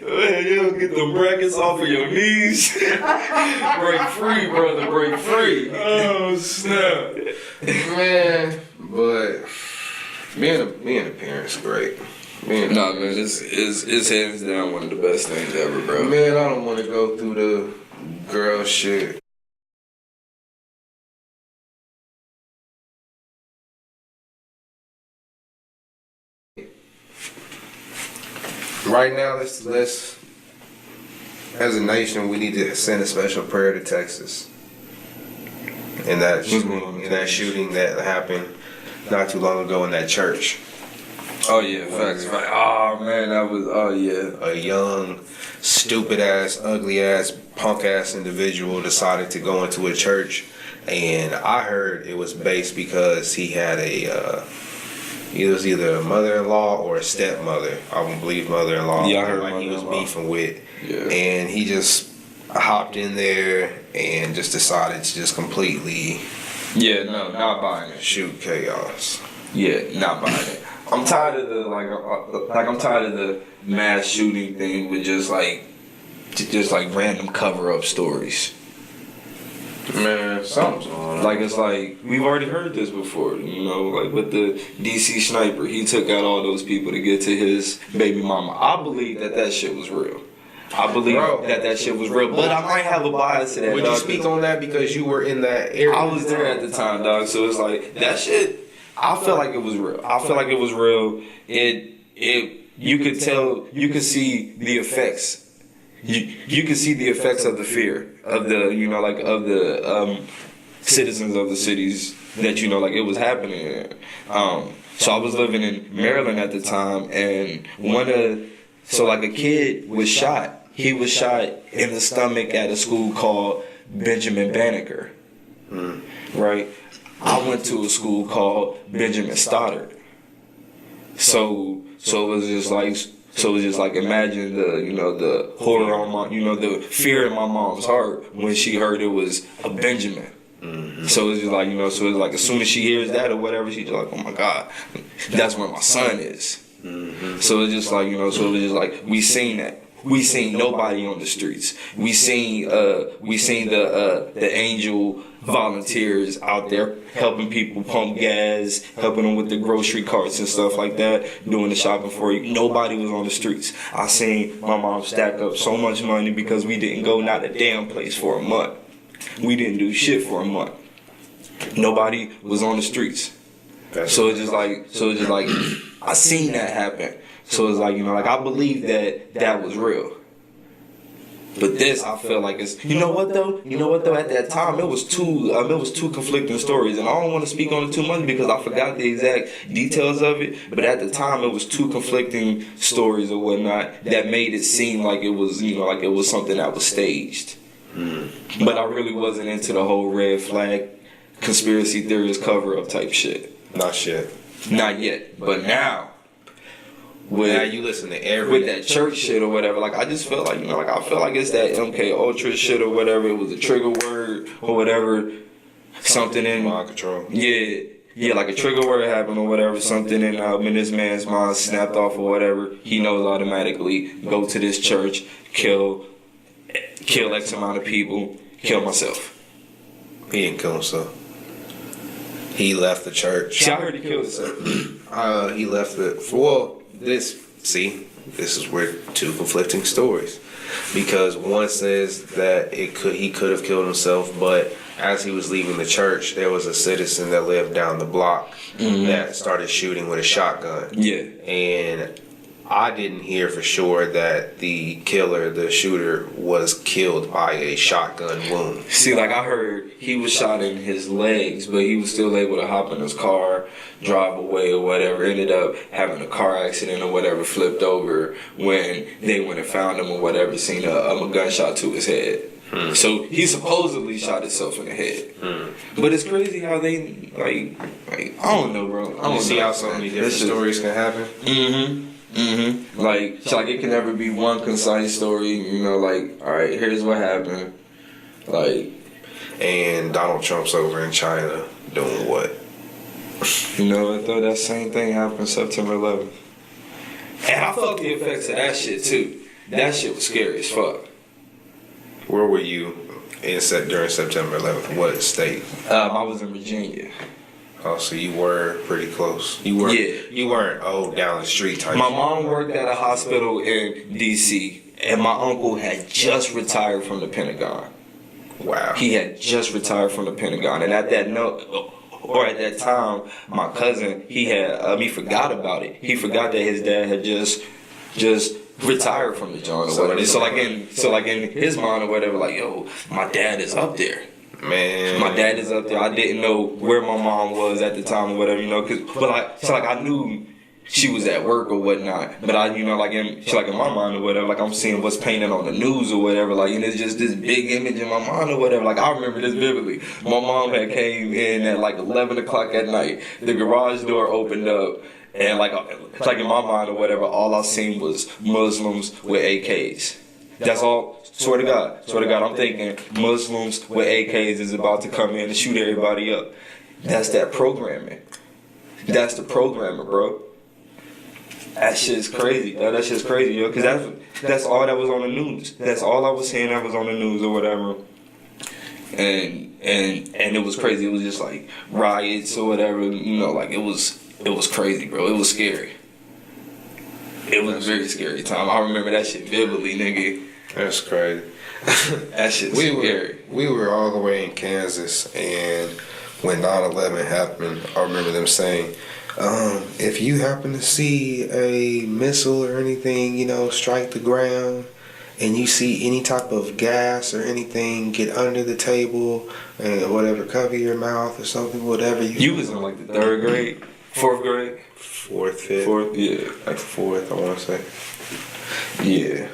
Man, you don't get the brackets off of your knees. Break free, brother. Break free. Oh, snap. Man, but being a parent's great. Nah, man, it's hands down one of the best things ever, bro. Man, I don't want to go through the girl shit. right now, let's as a nation, we need to send a special prayer to Texas. In that shooting that happened not too long ago in that church. Oh yeah, facts. Right. Oh man, that was. Oh yeah. A young, stupid ass, ugly ass, punk ass individual decided to go into a church, and I heard it was based because he had it was either a mother-in-law or a stepmother. I would believe mother-in-law. Yeah, I heard like he was beefing with. Yeah. And he just hopped in there and just decided to just completely. Yeah, no, not buying it. Shoot chaos. Yeah, not buying it. I'm tired of the I'm tired of the mass shooting thing with just like random cover up stories. Man, something's going on. Like it's like we've already heard this before, you know, like with the DC sniper, he took out all those people to get to his baby mama. I believe that shit was real. I believe that shit was real, but I might have a bias to that. Would you speak on that because you were in that area? I was there at the time, dog. So it's like that shit. I feel like it was real. I feel like it was real. You could tell, you could see the effects. You could see the effects of the fear of the, you know, like of the citizens of the cities that, you know, like it was happening. So I was living in Maryland at the time, and a kid was shot. He was shot in the stomach at a school called Benjamin Banneker. Right? I went to a school called Benjamin Stoddard. So it was just like imagine the horror on my, the fear in my mom's heart when she heard it was a Benjamin. Mm-hmm. So it's just like, so it's like as soon as she hears that or whatever, she's like, oh my God, that's where my son is. Mm-hmm. So it's just like, so it was just like we seen that. We seen nobody on the streets. We seen the Angel volunteers out there helping people pump gas, helping them with the grocery carts and stuff like that, doing the shopping for you. Nobody was on the streets. I seen my mom stack up so much money because we didn't go not a damn place for a month. We didn't do shit for a month. Nobody was on the streets. So it's just like I seen that happen. So it's like, I believe that was real. But this, I feel like it's, you know what though, at that time, it was two conflicting stories. And I don't want to speak on it too much because I forgot the exact details of it. But at the time, it was two conflicting stories or whatnot that made it seem like it was, like it was something that was staged. But I really wasn't into the whole red flag, conspiracy theorist cover-up type shit. Not yet. But now you listen to with that church shit or whatever, like I just felt like, I feel like it's that MK Ultra shit or whatever. It was a trigger word or whatever. Something in mind control. Yeah, like a trigger word happened or whatever. Something in this man's mind snapped off or whatever. He knows automatically. Go to this church, kill X amount of people, kill myself. He didn't kill himself. He left the church. See, I heard he killed himself. He left it. Well, this is where two conflicting stories. Because one says that he could have killed himself, but as he was leaving the church, there was a citizen that lived down the block that started shooting with a shotgun. Yeah. And I didn't hear for sure that the shooter, was killed by a shotgun wound. See, like I heard he was shot in his legs, but he was still able to hop in his car, drive away or whatever. Ended up having a car accident or whatever, flipped over when they went and found him or whatever, seen a gunshot to his head. So he supposedly shot himself in the head. But it's crazy how they, like I don't know, bro. I don't see how so many different stories can happen. Like it can never be one concise story, like, all right, here's what happened. Like, and Donald Trump's over in China doing what? I thought that same thing happened September 11th. And I felt the effects of that shit too. That shit was scary as fuck. Where were you during September 11th? What state? I was in Virginia. Oh, so you were pretty close. You weren't down the street type. My mom worked at a hospital in D.C. and my uncle had just retired from the Pentagon. Wow. He had just retired from the Pentagon, and at that time, my cousin, he forgot about it. He forgot that his dad had just retire from the joint or whatever. So like in his mind or whatever, like, yo, my dad is up there. Man, my dad is up there. I didn't know where my mom was at the time or whatever, you know, but I knew she was at work or whatnot. But I, you know, like in my mind or whatever, like I'm seeing what's painted on the news or whatever, like, and it's just this big image in my mind or whatever. Like I remember this vividly. My mom had came in at like 11 o'clock at night. The garage door opened up. And like in my mind or whatever, all I seen was Muslims with AKs. That's all. Swear to God, I'm thinking Muslims with AKs is about to come in and shoot everybody up. That's that programming. That's the programmer, bro. That shit's crazy. That shit's crazy, yo. Cause that's all that was on the news. That's all I was seeing that was on the news or whatever. And it was crazy. It was just like riots or whatever. You know, like it was crazy, bro. It was scary. It was a very scary time. I remember that shit vividly, nigga. That's crazy. That shit's scary. We were all the way in Kansas, and when 9/11 happened, I remember them saying, if you happen to see a missile or anything, you know, strike the ground, and you see any type of gas or anything, get under the table and whatever, cover your mouth or something, whatever. You was in like the 3rd grade, 4th grade, 4th, 5th, 4th, yeah, like 4th, I want to say. Yeah.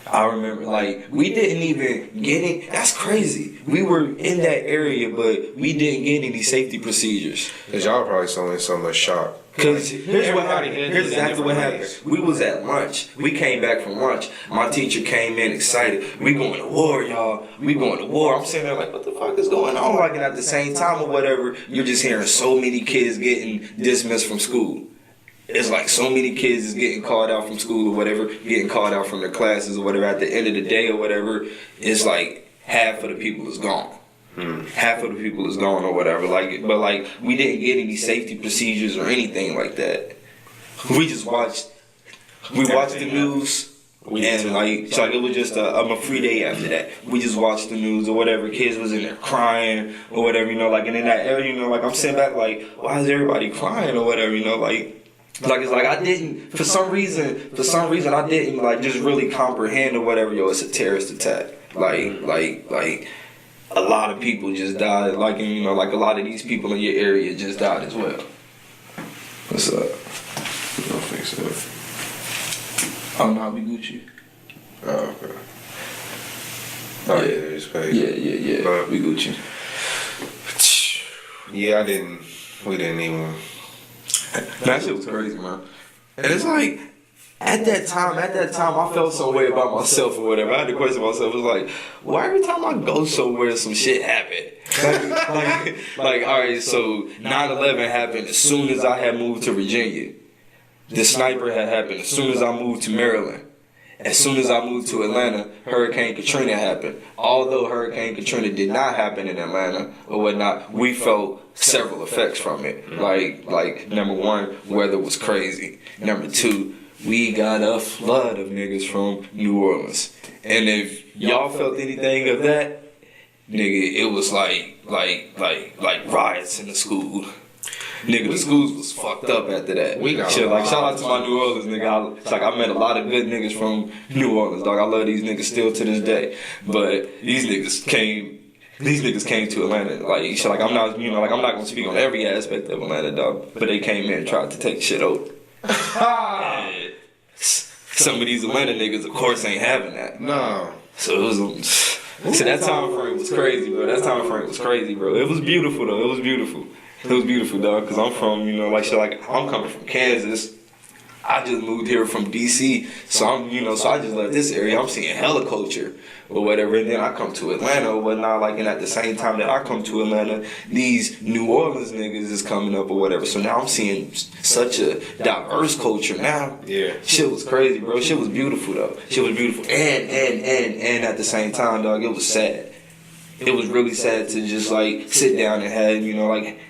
I remember, like, we didn't even get it. That's crazy. We were in that area, but we didn't get any safety procedures. Because y'all probably saw in so much shock. Because here's what happened. Here's exactly what happened. We was at lunch. We came back from lunch. My teacher came in excited. We going to war, y'all. We going to war. I'm sitting there like, what the fuck is going on? Like, and at the same time or whatever, you're just hearing so many kids getting dismissed from school. It's like so many kids is getting called out from school or whatever, getting called out from their classes or whatever. At the end of the day or whatever, it's like half of the people is gone. Half of the people is gone or whatever. Like, but like we didn't get any safety procedures or anything like that. We just watched. We watched the news. And like it was just a free day after that. We just watched the news or whatever. Kids was in there crying or whatever, you know. Like, and in that area, you know, like I'm sitting back like, why is everybody crying or whatever, you know, like. Like it's like I didn't for some reason I didn't like just really comprehend or whatever. Yo, it's a terrorist attack. Like a lot of people just died. Like, and, you know, like a lot of these people in your area just died as well. What's up? I don't think so. Oh no, we Gucci. Oh, okay. Oh yeah, there's paid. Yeah. We Gucci. Yeah, we didn't even. That shit was crazy, man. And it's like, at that time, I felt some way about myself or whatever. I had to question myself. It was like, why every time I go somewhere, some shit happened? Like, all right, so 9/11 happened as soon as I had moved to Virginia. The sniper had happened as soon as I moved to Maryland. As soon as I moved to Atlanta, Hurricane Katrina happened. Although Hurricane Katrina did not happen in Atlanta or whatnot, we felt several effects from it. Like number one, weather was crazy. Number two, we got a flood of niggas from New Orleans. And if y'all felt anything of that, nigga, it was like riots in the school. Nigga, the schools was fucked up after that. Shout out to my New Orleans nigga. It's like I met a lot of good niggas from New Orleans, dog. I love these niggas still to this day. But these niggas came to Atlanta. Like I'm not gonna speak on every aspect of Atlanta, dog. But they came in and tried to take shit over. Some of these Atlanta niggas, of course, ain't having that. No. So it was. So that time frame was crazy, bro. It was beautiful though. It was beautiful, dog. Cause I'm from, you know, I'm coming from Kansas. I just moved here from DC, so I just left this area. I'm seeing hella culture or whatever, and then I come to Atlanta or whatnot. Like, and at the same time that I come to Atlanta, these New Orleans niggas is coming up or whatever. So now I'm seeing such a diverse culture now. Yeah, shit was crazy, bro. Shit was beautiful though. Shit was beautiful, and at the same time, dog, it was sad. It was really sad to just like sit down and have, you know, like.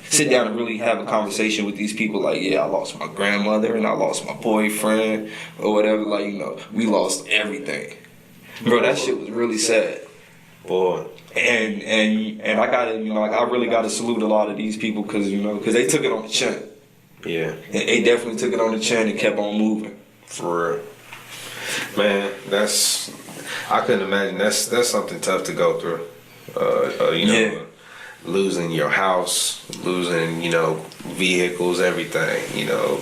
Sit down and really have a conversation with these people. Like, yeah, I lost my grandmother and I lost my boyfriend or whatever. Like, you know, we lost everything, bro. That shit was really sad, boy. And I gotta, you know, like I really gotta salute a lot of these people because they took it on the chin. Yeah, and they definitely took it on the chin and kept on moving. For real. Man, I couldn't imagine. That's something tough to go through. Losing your house, losing, vehicles, everything,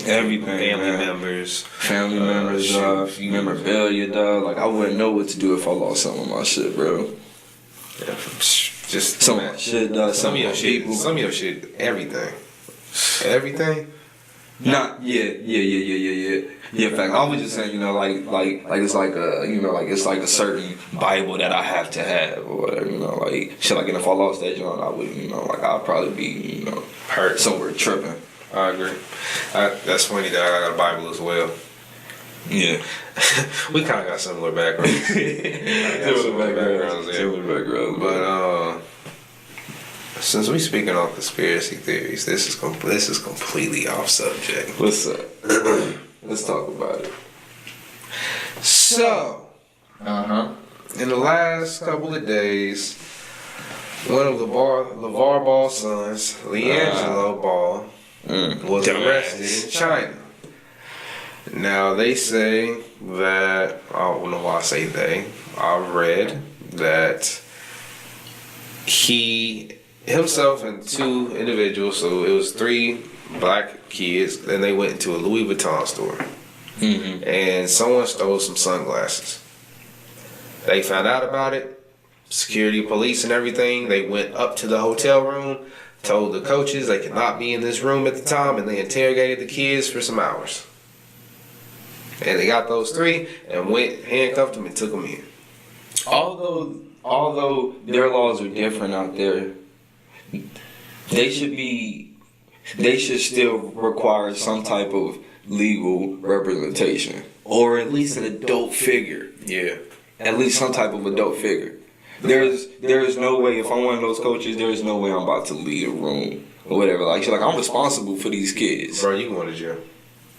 Everything, family man. members, memorabilia, dog. Like, I wouldn't know what to do if I lost some of my shit, bro. Yeah, just Some of my shit, dog. some of your shit, everything. Yeah, in fact, I was just saying, like it's like it's like a certain Bible that I have to have or whatever, like shit. Like, and if I lost that joint, I would, I'd probably be, hurt somewhere tripping. I agree. That's funny that I got a Bible as well. Yeah, we kind of got similar backgrounds. Similar backgrounds. But since we speaking on conspiracy theories, this is completely off subject. What's up? Let's talk about it. So, in the last couple of days, one of LeVar Ball's sons, LiAngelo Ball, was arrested in China. Now they say that, I don't know why I say they, I read that he himself and two individuals, so it was 3 black kids, and they went into a Louis Vuitton store. And someone stole some sunglasses. They found out about it. Security, police, and everything. They went up to the hotel room, told the coaches they could not be in this room at the time, and they interrogated the kids for some hours. And they got those 3 and went, handcuffed them, and took them in. Although their laws are different out there, they should still require some type of legal representation, or at least an adult figure. Yeah. At least some type of adult figure. There is no way, if I'm one of those coaches, there is no way I'm about to leave a room or whatever. Like, I'm responsible for these kids. Bro, you going to jail.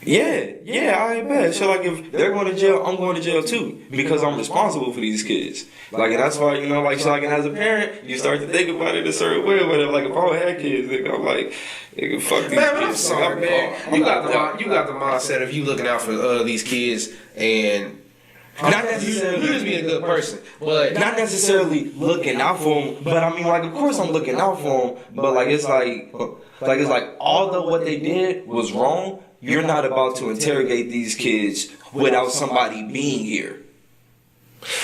Yeah, I bet. So, like, if they're going to jail, I'm going to jail too, because I'm responsible for these kids. Like, and that's why, and as a parent, you start to think about it a certain way. Whatever. Like, if I had kids, I'm like, fuck these man, kids. I'm sorry, man. You got the mindset of you looking out for these kids and not necessarily you just being a good person, but not necessarily looking out for them. But I mean, like, of course I'm looking out for them. But like, it's like although what they did was wrong, you're not about to interrogate these kids without somebody being here.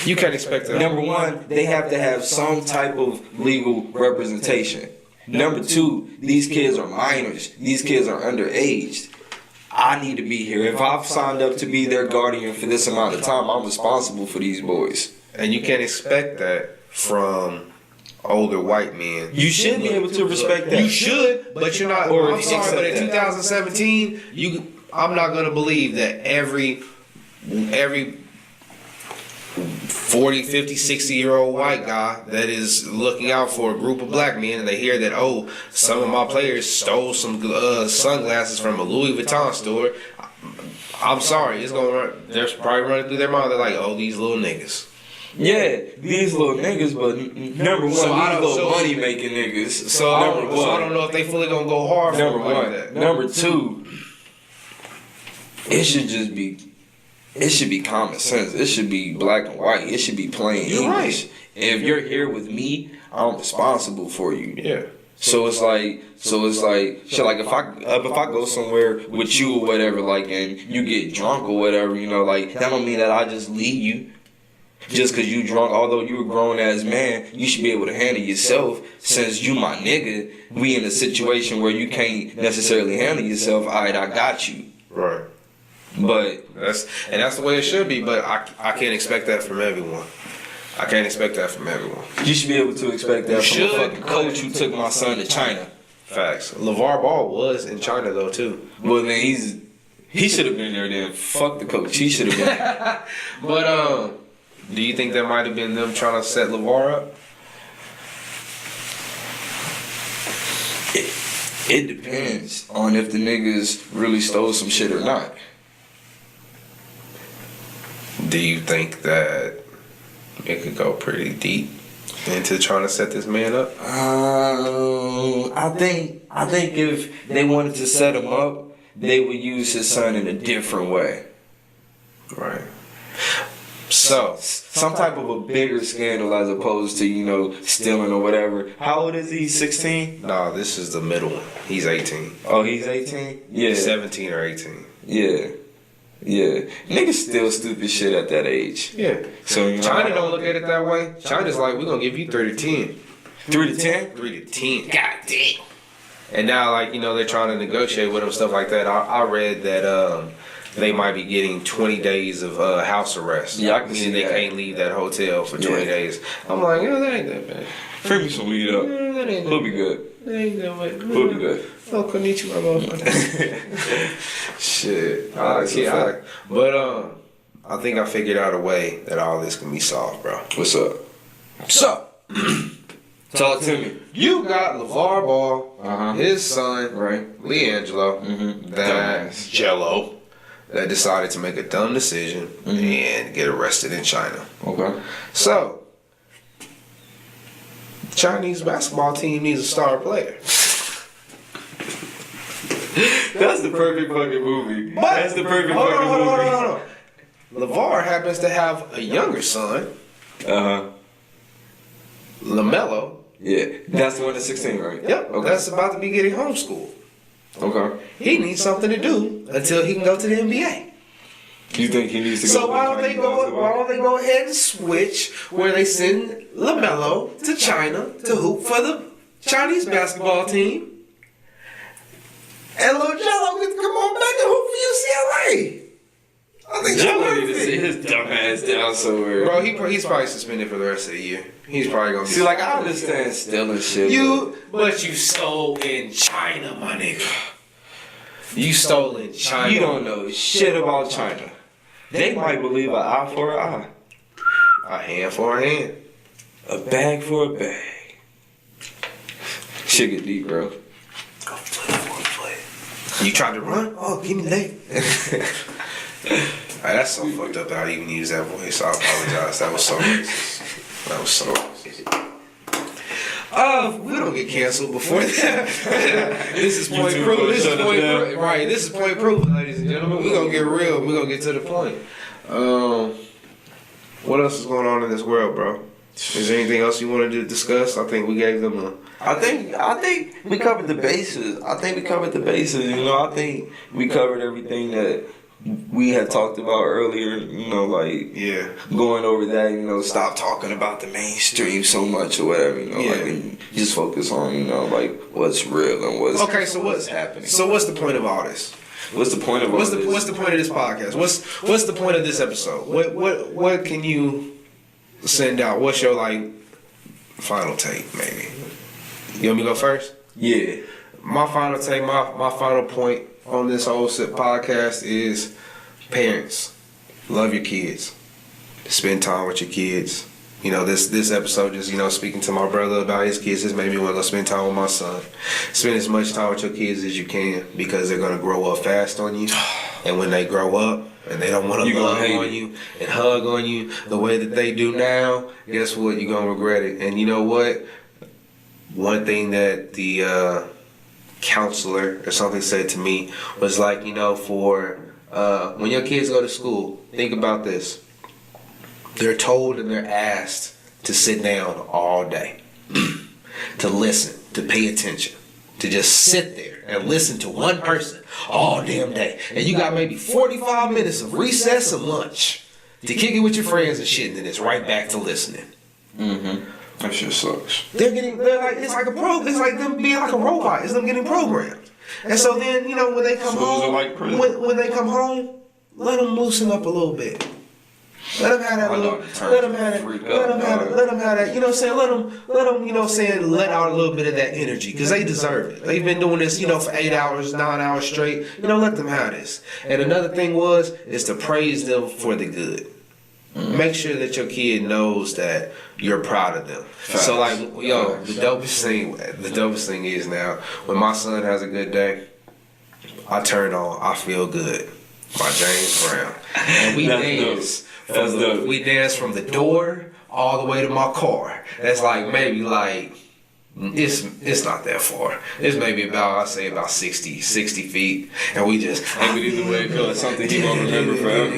You can't expect that. Number one, they have to have some type of legal representation. Number two, these kids are minors. These kids are underage. I need to be here. If I've signed up to be their guardian for this amount of time, I'm responsible for these boys. And you can't expect that from older white men. You should be able to respect that. You should, but you're not. Or I'm sorry, but in 2017, I'm not gonna believe that every 40, 50, 60-year-old white guy that is looking out for a group of black men, and they hear that, oh, some of my players stole some sunglasses from a Louis Vuitton store. I'm sorry, they're probably running through their mind. They're like, oh, these little niggas. Yeah, these little niggas, but number one, these little money making niggas. So I don't know if they fully gonna go hard for number them one. like that. Number two, it should be common sense. It should be black and white. It should be plain English. Right. If you're here with me, I'm responsible for you. Yeah. So it's like shit. Like if I go somewhere with you or whatever, like, and you get drunk or whatever, like, that don't mean that I just leave you. Just cause you drunk, although you a grown ass man, you should be able to handle yourself. Since you my nigga, we in a situation where you can't necessarily handle yourself. Alright, I got you. Right. But that's the way it should be. But I can't expect that from everyone. I can't expect that from everyone. You should be able to expect that from a fucking coach who took my son to China. Facts. LeVar Ball was in China though too. Well, then he should have been there. Then fuck the coach. He should have been there. But do you think that might have been them trying to set LeVar up? It depends on if the niggas really stole some shit or not. Do you think that it could go pretty deep into trying to set this man up? I think if they wanted to set him up, they would use his son in a different way. Right. So, some type of a bigger scandal as opposed to, you know, stealing or whatever. How old is he? 16? nah, this is the middle one. He's 18. Oh, he's 18? Yeah. 17 or 18. Yeah. Yeah. Niggas still stupid shit at that age. Yeah. So, you know, China don't look at it that way. China's like, we're going to give you 3 to 10. 3 to 10? 3 to 10. God damn. And now, like, you know, they're trying to negotiate with them, stuff like that. I read that they might be getting 20 days of house arrest. Yeah, I can see Meaning they that. can't leave that hotel for 20 Yeah. days. I'm like, yeah, that ain't that bad. Free me some weed up. That ain't We'll be good. That ain't that bad. We'll be good. Oh, konnichiwa, motherfucker. Shit. That's But, I think I figured out a way that all this can be solved, bro. What's up? So, Talk to me. you got LeVar Ball, Uh-huh. his son, Right. LiAngelo, that Dumbass. Jello, that decided to make a dumb decision and get arrested in China. Okay. So, Chinese basketball team needs a star player. That's the perfect fucking movie. That's the perfect hold fucking on. LeVar happens to have a younger son, movie. Uh-huh. LaMelo. Yeah. That's the one that's 16, right? Yep, Okay. that's about to be getting homeschooled. Okay. He needs something to do until he can go to the NBA. You think he needs to go? So why don't they go ahead and switch where they send LaMelo to China to hoop for the Chinese basketball team, and Lil Jello gets to come on back and hoop for UCLA? I think Jello that's need to sit perfect. his dumb ass down somewhere. Bro, he's probably suspended for the rest of the year. He's probably gonna be. See, like, I understand stealing shit. But you stole in China, my nigga. You stole in but China. you don't know shit about China. They might believe an eye for an eye. A hand for a hand. A bag for a bag. Shit get deep, bro. Go flip. You tried to run? Oh, give me that. That's so fucked up that I even use that voice. I apologize. That was so racist. That was so racist. We don't get canceled before that. This is point YouTube proof. gonna This is shut us point down. proof. Right. This is point proof, ladies and gentlemen. We're gonna get real. We're gonna get to the point. What else is going on in this world, bro? Is there anything else you wanted to discuss? I think we gave them a. I think we covered the bases. You know, I think we covered everything that we had talked about earlier. You know, like Yeah. going over that. You know, stop talking about the mainstream so much or whatever. You know, Yeah. like and just focus on like what's real and what's Okay, so what's happening. So what's the point of all this? What's the point of all What's this? the point of this podcast? What's the point of this episode? What can you send out? What's your final take, maybe? You want me to go first? Yeah. My final take, my final point on this whole podcast is parents, love your kids. Spend time with your kids. You know, this episode just, speaking to my brother about his kids has made me want to go spend time with my son. Spend as much time with your kids as you can because they're going to grow up fast on you. And when they grow up and they don't want to love on you and hug on you the way that they do now, guess what? You're going to regret it. And you know what? One thing that the counselor or something said to me was for when your kids go to school, think about this. They're told and they're asked to sit down all day, to listen, to pay attention, to just sit there and listen to one person all damn day. And you got maybe 45 minutes of recess and lunch to kick it with your friends and shit, and then it's right back to listening. Mm-hmm. That shit sucks. It's like them being like a robot. It's them getting programmed. And so then, when they come home, when they come home, let them loosen up a little bit. Let them have that little, let them have that, you know what I'm saying? Let them, you know what I'm saying, let out a little bit of that energy because they deserve it. They've been doing this, for 8 hours, 9 hours straight. Let them have this. And another thing is to praise them for the good. Make sure that your kid knows that you're proud of them. Facts. So the dopest thing is now when my son has a good day, I turn on I Feel Good by James Brown. And we dance. We dance from the door all the way to my car. That's maybe It's not that far. It's maybe about 60 feet, and we just Maybe either way, it's something he won't remember forever.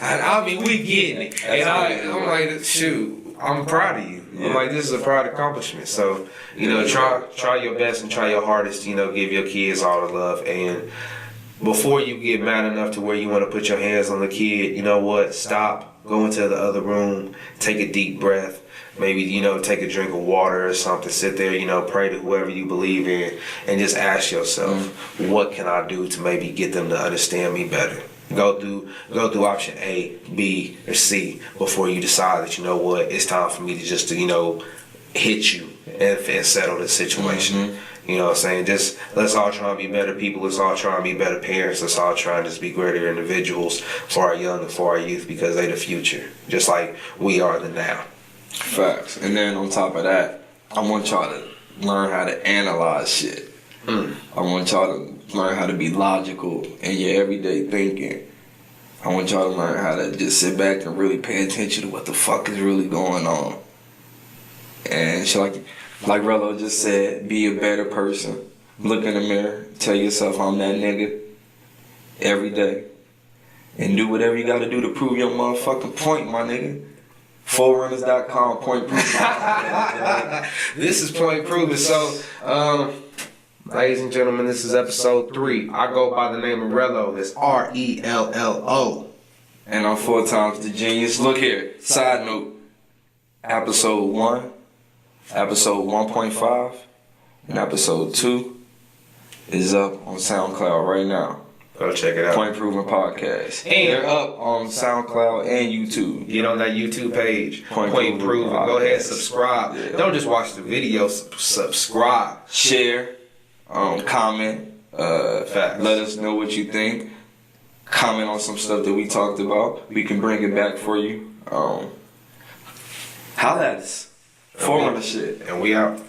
I mean, we getting it, and I'm like, shoot, I'm proud of you. I'm like, this is a proud accomplishment. So, you know, try your best and try your hardest. You know, give your kids all the love, and before you get mad enough to where you want to put your hands on the kid, you know what? Stop. Go into the other room. Take a deep breath. Maybe, you know, take a drink of water or something. Sit there, you know, pray to whoever you believe in, and just ask yourself, what can I do to maybe get them to understand me better? Go through option A, B, or C before you decide that, you know what, it's time for me to just, you know, hit you and settle the situation. You know what I'm saying? Just let's all try and be better people. Let's all try and be better parents. Let's all try and just be greater individuals for our young and for our youth, because they the future, just like we are the now. Facts. And then on top of that, I want y'all to learn how to analyze shit. I want y'all to learn how to be logical in your everyday thinking. I want y'all to learn how to just sit back and really pay attention to what the fuck is really going on. And shit, like Rello just said, be a better person. Look in the mirror, tell yourself I'm that nigga every day. And do whatever you gotta do to prove your motherfucking point, my nigga. Forerunners.com, point proven. This is Point Proven. So, ladies and gentlemen, this is episode 3. I go by the name of Rello. That's RELLO. And I'm 4 times the genius. Look here, side note. Episode 1, episode 1.5, and episode 2 is up on SoundCloud right now. Go check it out. Point Proven Podcast. And they're up on SoundCloud and YouTube. Get on that YouTube page. Point Proven Proven. Go ahead and subscribe. Yeah. Don't just watch the video. Subscribe. Share. Comment. Facts. Let us know what you think. Comment on some stuff that we talked about. We can bring it back for you. Holla at us. Forerunner shit. And we out.